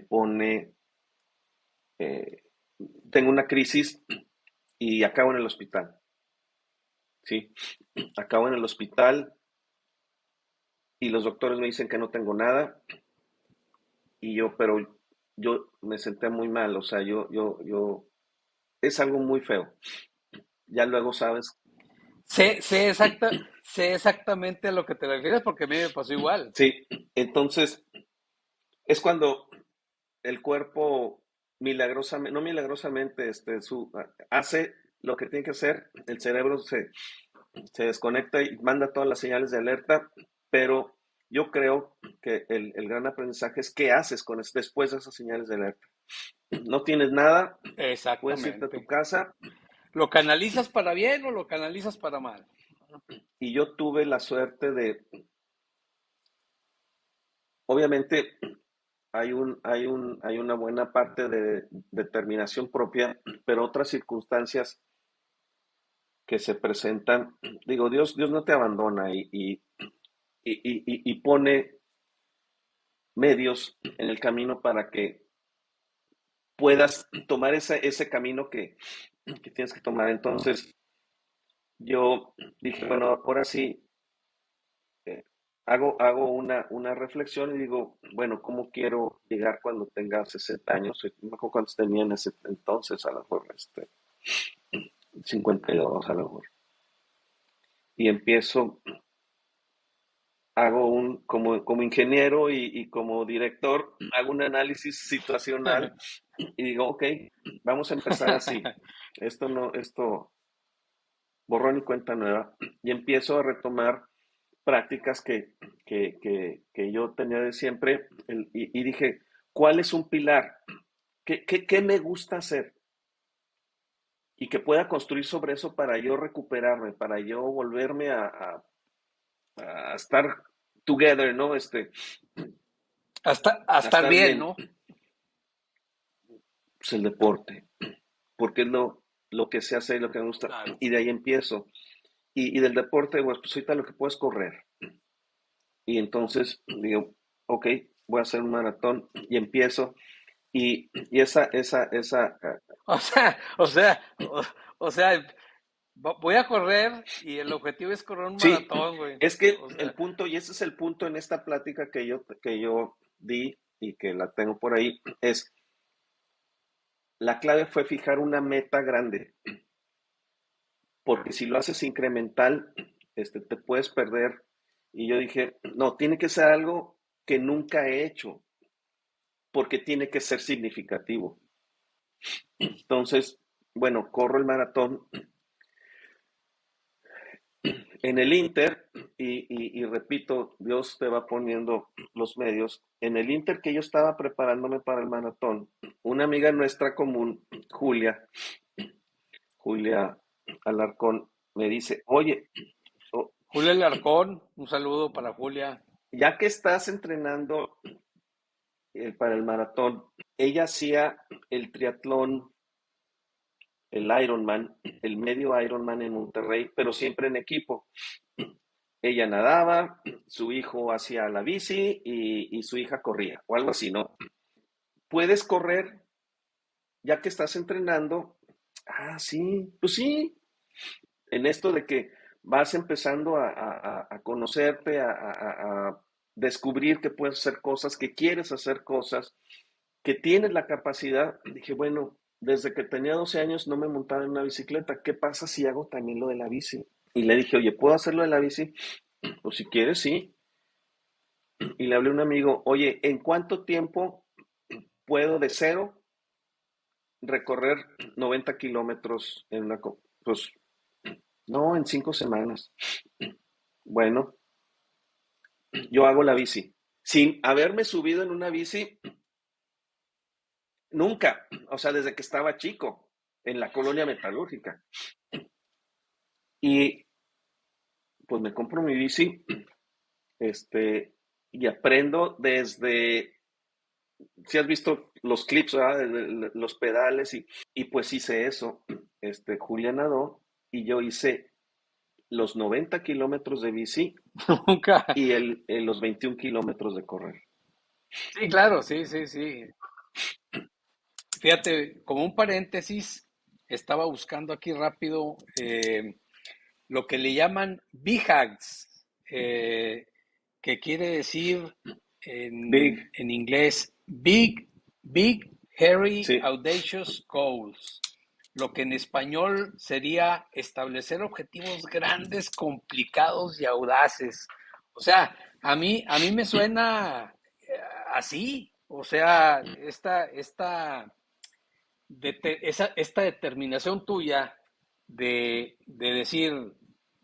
pone, eh, tengo una crisis y acabo en el hospital, ¿sí? Acabo en el hospital y los doctores me dicen que no tengo nada y pero yo me senté muy mal, o sea, es algo muy feo. Ya luego sabes, Sé exactamente a lo que te refieres porque a mí me pasó igual. sí, entonces es cuando el cuerpo milagrosamente, no milagrosamente, hace lo que tiene que hacer, el cerebro se desconecta y manda todas las señales de alerta, pero yo creo que el gran aprendizaje es qué haces después de esas señales de alerta. No tienes nada, puedes irte a tu Exactamente. casa. ¿Lo canalizas para bien o lo canalizas para mal? Y yo tuve la suerte de, obviamente, hay una buena parte de determinación propia, pero otras circunstancias que se presentan, digo, Dios no te abandona y pone medios en el camino para que puedas tomar ese camino que tienes que tomar. Entonces, yo dije, bueno, ahora sí, eh, hago una reflexión y digo, bueno, ¿cómo quiero llegar cuando tenga 60 años? No me acuerdo cuántos tenía en ese entonces, a lo mejor 52 a lo mejor. Y empiezo, como ingeniero y como director, hago un análisis situacional y digo, ok, vamos a empezar así. Esto borrón y cuenta nueva. Y empiezo a retomar prácticas que yo tenía de siempre y dije, ¿cuál es un pilar? ¿Qué me gusta hacer? Y que pueda construir sobre eso para yo recuperarme, para yo volverme a estar together, ¿no? A A estar estar bien, bien. ¿no? Pues el deporte, porque es lo que se hace y lo que me gusta. Claro. Y de ahí empiezo. Y del deporte, pues ahorita lo que puedo es correr. Y entonces digo, ok, voy a hacer un maratón y empiezo. Y esa, O sea, o sea, o sea, voy a correr y el objetivo es correr un sí, maratón, güey. es que O el sea, punto, y ese es el punto en esta plática que yo di y que la tengo por ahí, es la clave fue fijar una meta grande, porque si lo haces incremental, te puedes perder. Y yo dije, no, tiene que ser algo que nunca he hecho, porque tiene que ser significativo. Entonces, bueno, corro el maratón en el Inter y repito, Dios te va poniendo los medios. En el Inter que yo estaba preparándome para el maratón, una amiga nuestra común, Julia Alarcón, me dice, oye, oh, Julia Larcón, un saludo para Julia. ya que estás entrenando para el maratón, ella hacía el triatlón, el Ironman, el medio Ironman en Monterrey, pero siempre en equipo. Ella nadaba, su hijo hacía la bici y su hija corría, o algo así, ¿no? ¿Puedes correr ya que estás entrenando? Ah, sí, pues sí, en esto de que vas empezando a conocerte, a descubrir que puedes hacer cosas, que quieres hacer cosas, que tienes la capacidad. Dije, bueno, desde que tenía 12 años no me montaba en una bicicleta. ¿Qué pasa si hago también lo de la bici? Y le dije, oye, ¿puedo hacer lo de la bici? Pues si quieres, sí. Y le hablé a un amigo, oye, ¿en cuánto tiempo puedo de cero recorrer 90 kilómetros en una... Pues no, en 5 semanas. Bueno, yo hago la bici. Sin haberme subido en una bici, nunca. O sea, desde que estaba chico, en la colonia metalúrgica. Y pues me compro mi bici, este, y aprendo desde, si has visto los clips, ¿verdad? Los pedales, y pues hice eso. Julia nadó y yo hice los 90 kilómetros de bici Nunca. y los 21 kilómetros de correr. Sí, claro, sí, sí, sí. Fíjate, como un paréntesis, estaba buscando aquí rápido lo que le llaman BHAGs, que quiere decir Big, en inglés Big, Hairy, sí, Audacious Goals, lo que en español sería establecer objetivos grandes, complicados y audaces. O sea, a mí me suena así, o sea, esta determinación tuya de decir,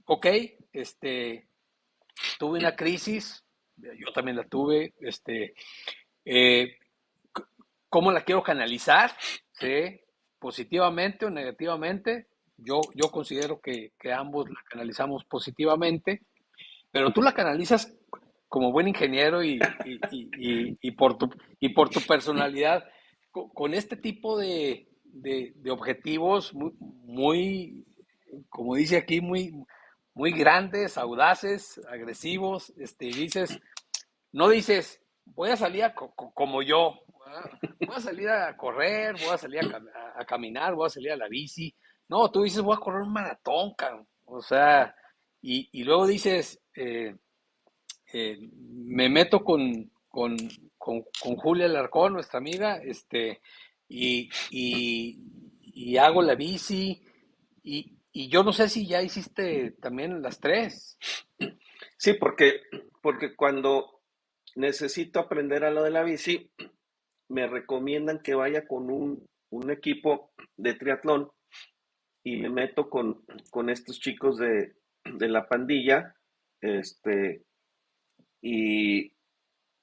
ok, tuve una crisis, yo también la tuve, eh, ¿cómo la quiero canalizar? ¿Sí? ¿Positivamente o negativamente? yo considero que ambos la canalizamos positivamente, pero tú la canalizas como buen ingeniero y por tu personalidad, con este tipo de objetivos muy, como dice aquí, muy grandes, audaces, agresivos, dices, no dices, voy a salir como yo, ¿verdad? Voy a salir a correr, voy a salir a caminar, voy a salir a la bici. No, tú dices, voy a correr un maratón, cabrón. O sea, y luego dices, me meto con Julia Alarcón, nuestra amiga, y hago la bici, y yo no sé si ya hiciste también las tres. Sí, porque cuando necesito aprender a lo de la bici, me recomiendan que vaya con un equipo de triatlón y me meto con estos chicos de la pandilla, este, y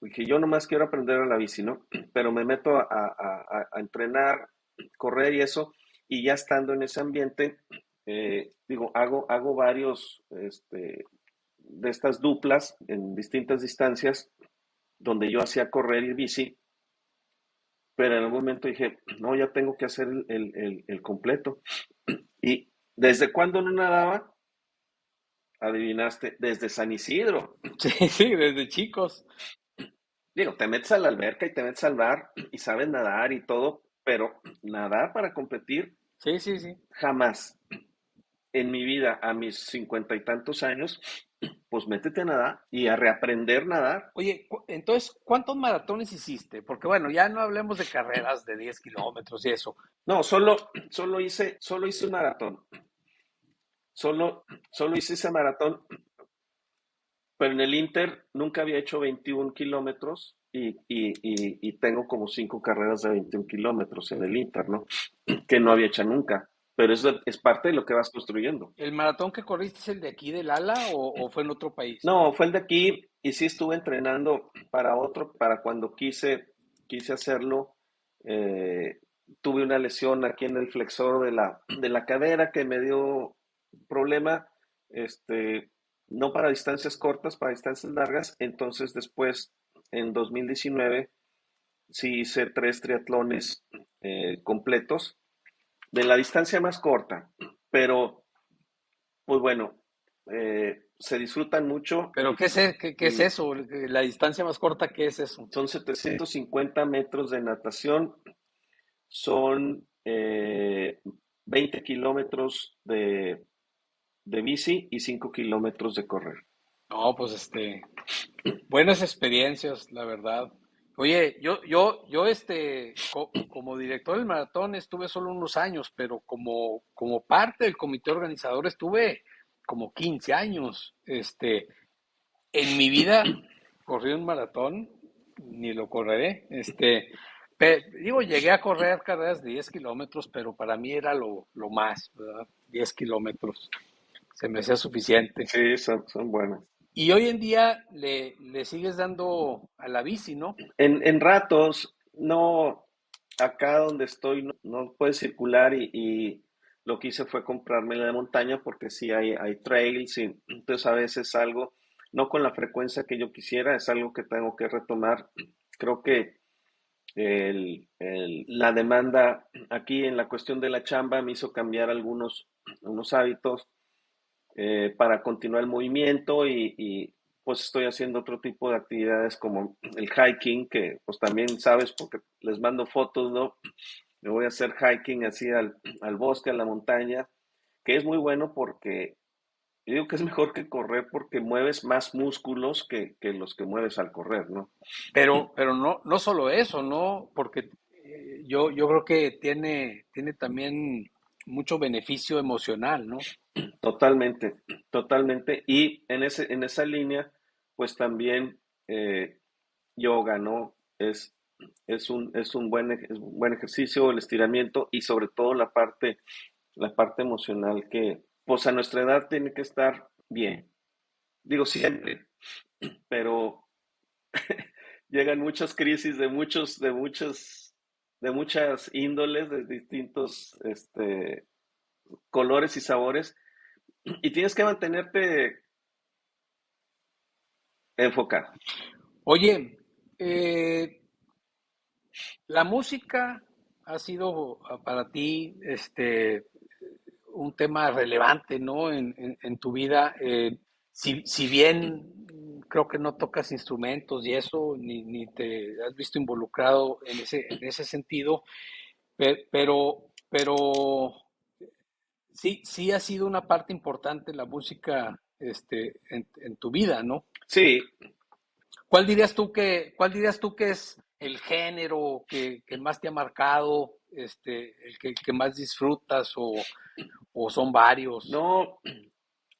dije, yo nomás quiero aprender a la bici, ¿no? Pero me meto a entrenar, correr y eso, y ya estando en ese ambiente, digo, hago varios, de estas duplas en distintas distancias, donde yo hacía correr y bici, pero en algún momento dije, no, ya tengo que hacer el completo. ¿Y desde cuándo no nadaba? Adivinaste, desde San Isidro. Sí, sí, desde chicos. Digo, te metes a la alberca y te metes al bar y sabes nadar y todo, pero nadar para competir, Sí, sí, sí. jamás. En mi vida, a mis 50 y tantos años, pues métete a nadar y a reaprender nadar. Oye, entonces, ¿cuántos maratones hiciste? Porque bueno, ya no hablemos de carreras de 10 kilómetros y eso. No, solo hice un maratón. Solo hice ese maratón, pero en el Inter nunca había hecho 21 kilómetros y tengo como 5 carreras de 21 kilómetros en el Inter, ¿no? Que no había hecho nunca. Pero eso es parte de lo que vas construyendo. ¿El maratón que corriste es el de aquí del Ala o fue en otro país? No, fue el de aquí y sí estuve entrenando para otro, para cuando quise hacerlo. eh, Tuve una lesión aquí en el flexor de la cadera que me dio problema, este, no para distancias cortas, para distancias largas. Entonces después, en 2019, sí hice 3 triatlones completos de la distancia más corta, pero pues bueno, se disfrutan mucho ¿Pero qué es y eso? La distancia más corta, ¿qué es eso? son 750 metros de natación, son 20 kilómetros de bici y 5 kilómetros de correr. No, pues buenas experiencias, la verdad. Oye, como director del maratón estuve solo unos años, pero como parte del comité organizador estuve como 15 años. En mi vida corrí un maratón, ni lo correré. Digo, llegué a correr carreras de 10 kilómetros, pero para mí era lo más, ¿verdad? 10 kilómetros. Se me hacía suficiente. Sí, son buenas. Y hoy en día le sigues dando a la bici, ¿no? En ratos, no, acá donde estoy no puedes circular y lo que hice fue comprarme la de montaña porque sí hay trails y entonces a veces salgo, no con la frecuencia que yo quisiera, es algo que tengo que retomar. Creo que la demanda aquí en la cuestión de la chamba me hizo cambiar unos hábitos para continuar el movimiento pues estoy haciendo otro tipo de actividades como el hiking, que pues también sabes porque les mando fotos, ¿no? Me voy a hacer hiking así al bosque, a la montaña, que es muy bueno porque yo digo que es mejor que correr porque mueves más músculos que los que mueves al correr, ¿no? Pero no solo eso, ¿no? Porque yo creo que tiene también mucho beneficio emocional, ¿no? Totalmente, totalmente. Y en esa línea, pues también yoga, ¿no? Es un buen ejercicio, el estiramiento y sobre todo la parte emocional que, pues a nuestra edad tiene que estar bien. Digo siempre, pero llegan muchas crisis de muchas índoles, de distintos, colores y sabores, y tienes que mantenerte enfocado. Oye, la música ha sido para ti un tema relevante, ¿no? En tu vida. Si bien creo que no tocas instrumentos y eso, ni te has visto involucrado en ese sentido, pero sí, sí ha sido una parte importante la música en tu vida, ¿no? Sí, Cuál dirías tú que es el género que más te ha marcado, que más disfrutas o son varios? no,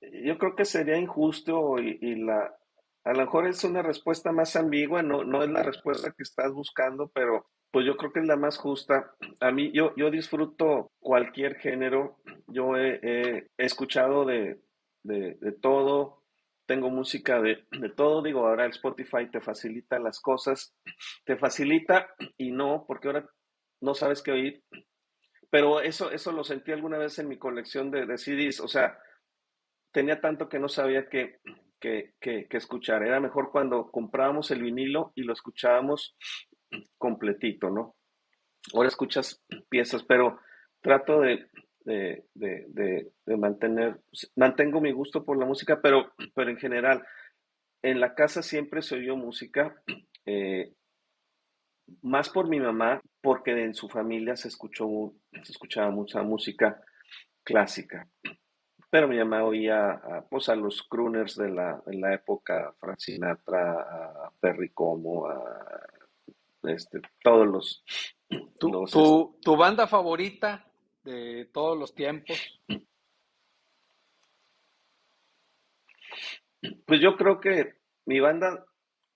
yo creo que sería injusto a lo mejor es una respuesta más ambigua, no es la respuesta que estás buscando, pero pues yo creo que es la más justa. A mí, yo disfruto cualquier género, yo he escuchado de todo, tengo música de todo, digo, ahora el Spotify te facilita las cosas, te facilita y no, porque ahora no sabes qué oír, pero eso lo sentí alguna vez en mi colección de CDs, o sea, tenía tanto que no sabía que escuchar. Era mejor cuando comprábamos el vinilo y lo escuchábamos completito, ¿no? Ahora escuchas piezas, pero trato de mantengo mi gusto por la música, pero en general, en la casa siempre se oyó música, eh, más por mi mamá, porque en su familia se escuchaba mucha música clásica. Pero mi mamá oía pues a los crooners de la época, Frank Sinatra, a Perry Como, a todos Tu banda favorita de todos los tiempos? pues yo creo que mi banda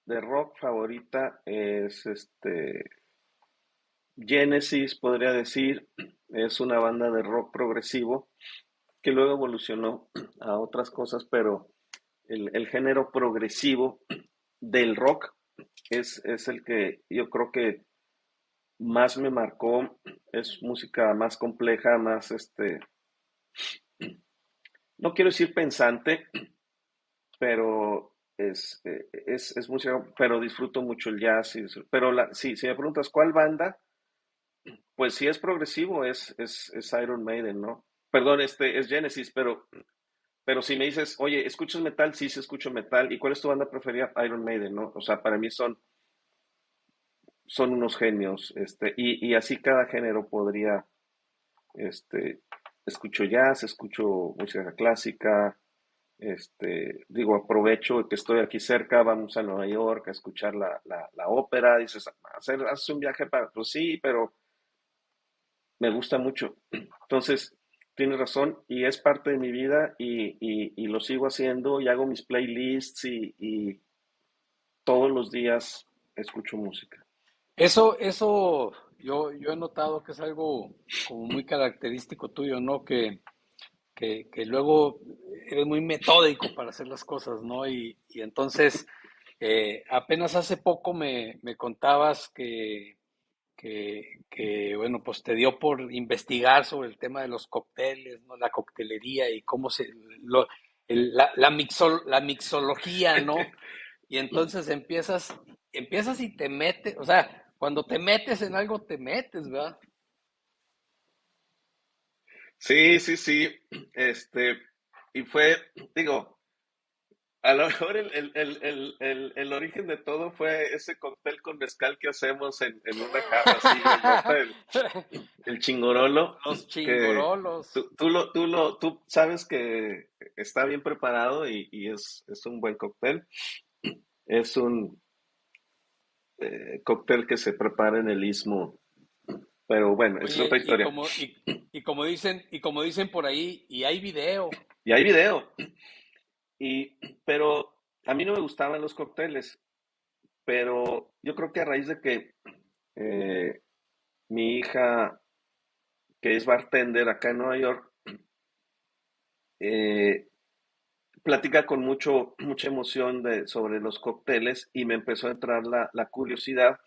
de rock favorita es Genesis, podría decir, es una banda de rock progresivo que luego evolucionó a otras cosas, pero el género progresivo del rock es el que yo creo que más me marcó, es música más compleja, más no quiero decir pensante, pero es música, pero disfruto mucho el jazz, pero sí, si me preguntas cuál banda, pues si es progresivo es Iron Maiden, ¿no? Perdón, es Genesis, pero si me dices, oye, ¿escuchas metal? Sí, sí escucho metal. ¿Y cuál es tu banda preferida? Iron Maiden, ¿no? O sea, para mí son unos genios, y así cada género podría. Este, escucho jazz, escucho música clásica, digo, aprovecho que estoy aquí cerca, vamos a Nueva York a escuchar la ópera, dices, haces un viaje para, pues sí, pero me gusta mucho. Entonces, tienes razón, y es parte de mi vida y lo sigo haciendo y hago mis playlists y todos los días escucho música. Yo he notado que es algo como muy característico tuyo, ¿no? Que luego eres muy metódico para hacer las cosas, ¿no? Y entonces, apenas hace poco me contabas bueno, pues te dio por investigar sobre el tema de los cócteles, ¿no? La coctelería y cómo lo, la mixología, ¿no? Y entonces empiezas y te metes, o sea, cuando te metes en algo, te metes, ¿verdad? Sí, sí, sí, y fue, digo, a lo mejor el origen de todo fue ese cóctel con mezcal que hacemos en una jarra así grandota, el chingorolo, Los que chingorolos. tú sabes que está bien preparado y es un buen cóctel. Es un cóctel que se prepara en el Istmo, pero bueno, esa es otra Oye, historia. y como dicen por ahí, y hay video. Y hay video, pero a mí no me gustaban los cócteles, pero yo creo que a raíz de que eh, mi hija, que es bartender acá en Nueva York, eh, platica con mucha emoción sobre los cócteles y me empezó a entrar la curiosidad,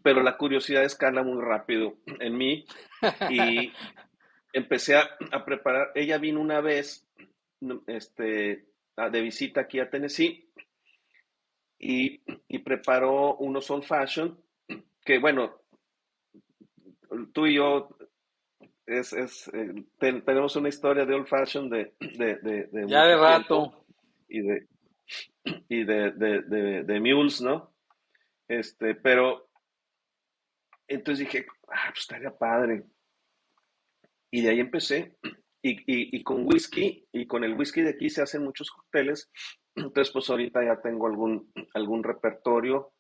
pero la curiosidad escala muy rápido en mí y, empecé a preparar. Ella vino una vez de visita aquí a Tennessee y preparó unos old fashion que, bueno, tú y yo tenemos una historia de old fashion de Ya de mucho tiempo rato. y de mules, ¿no? Pero entonces dije, pues estaría padre. Y de ahí empecé. Y con whisky, y con el whisky de aquí se hacen muchos cócteles. Entonces, pues ahorita ya tengo algún repertorio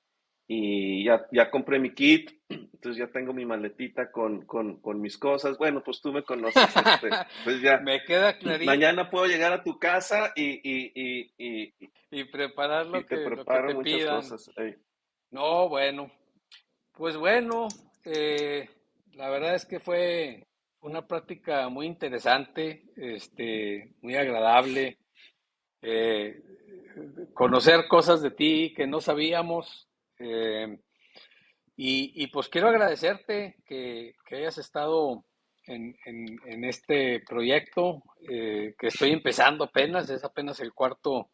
y ya compré mi kit. Entonces ya tengo mi maletita con mis cosas. Bueno, pues tú me conoces. Pues ya, Me queda clarito. mañana puedo llegar a tu casa Y preparar y te lo que preparo te muchas pidan. cosas. Ey. No, bueno, pues bueno, eh, la verdad es que fue una práctica muy interesante, muy agradable, eh, conocer cosas de ti que no sabíamos. eh, y pues quiero agradecerte que hayas estado en este proyecto, que estoy empezando apenas, es apenas el cuarto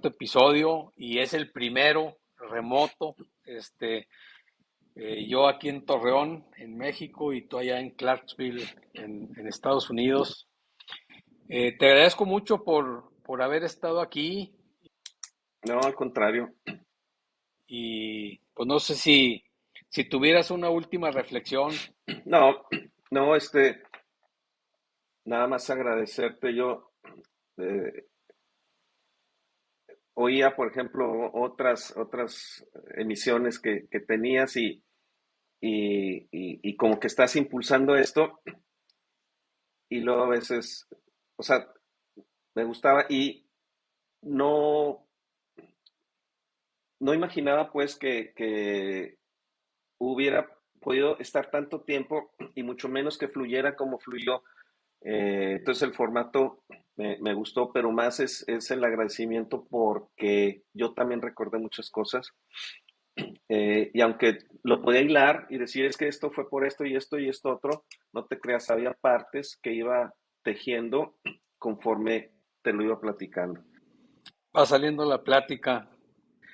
episodio y es el primero remoto. Yo aquí en Torreón, en México, y tú allá en Clarksville, en Estados Unidos. Te agradezco mucho por haber estado aquí No, al contrario. y pues no sé si tuvieras una última reflexión. No, no, nada más agradecerte. Yo eh, oía, por ejemplo, otras emisiones que tenías y como que estás impulsando esto y luego a veces, o sea, me gustaba y no, no imaginaba pues que hubiera podido estar tanto tiempo y mucho menos que fluyera como fluyó. Entonces el formato me gustó, pero más es el agradecimiento porque yo también recordé muchas cosas. Y aunque lo podía hilar y decir es que esto fue por esto y esto otro, no te creas, había partes que iba tejiendo conforme te lo iba platicando. Va saliendo la plática.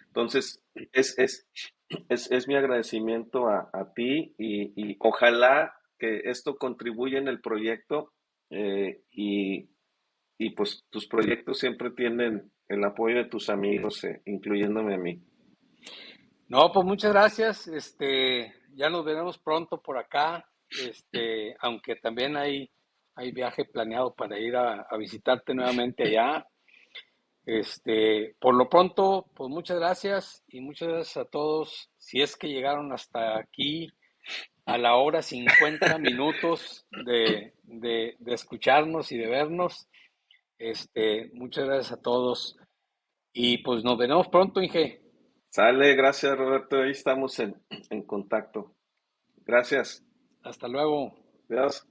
Entonces, es mi agradecimiento a ti y ojalá que esto contribuya en el proyecto y pues tus proyectos siempre tienen el apoyo de tus amigos, incluyéndome a mí. No, pues muchas gracias. Ya nos veremos pronto por acá. Aunque también hay viaje planeado para ir a visitarte nuevamente allá. Por lo pronto, pues muchas gracias y muchas gracias a todos. Si es que llegaron hasta aquí a la hora 50 minutos de escucharnos y de vernos, muchas gracias a todos. Y pues nos veremos pronto, Inge. Sale, gracias Roberto, ahí estamos en contacto. Gracias. Hasta luego. Adiós.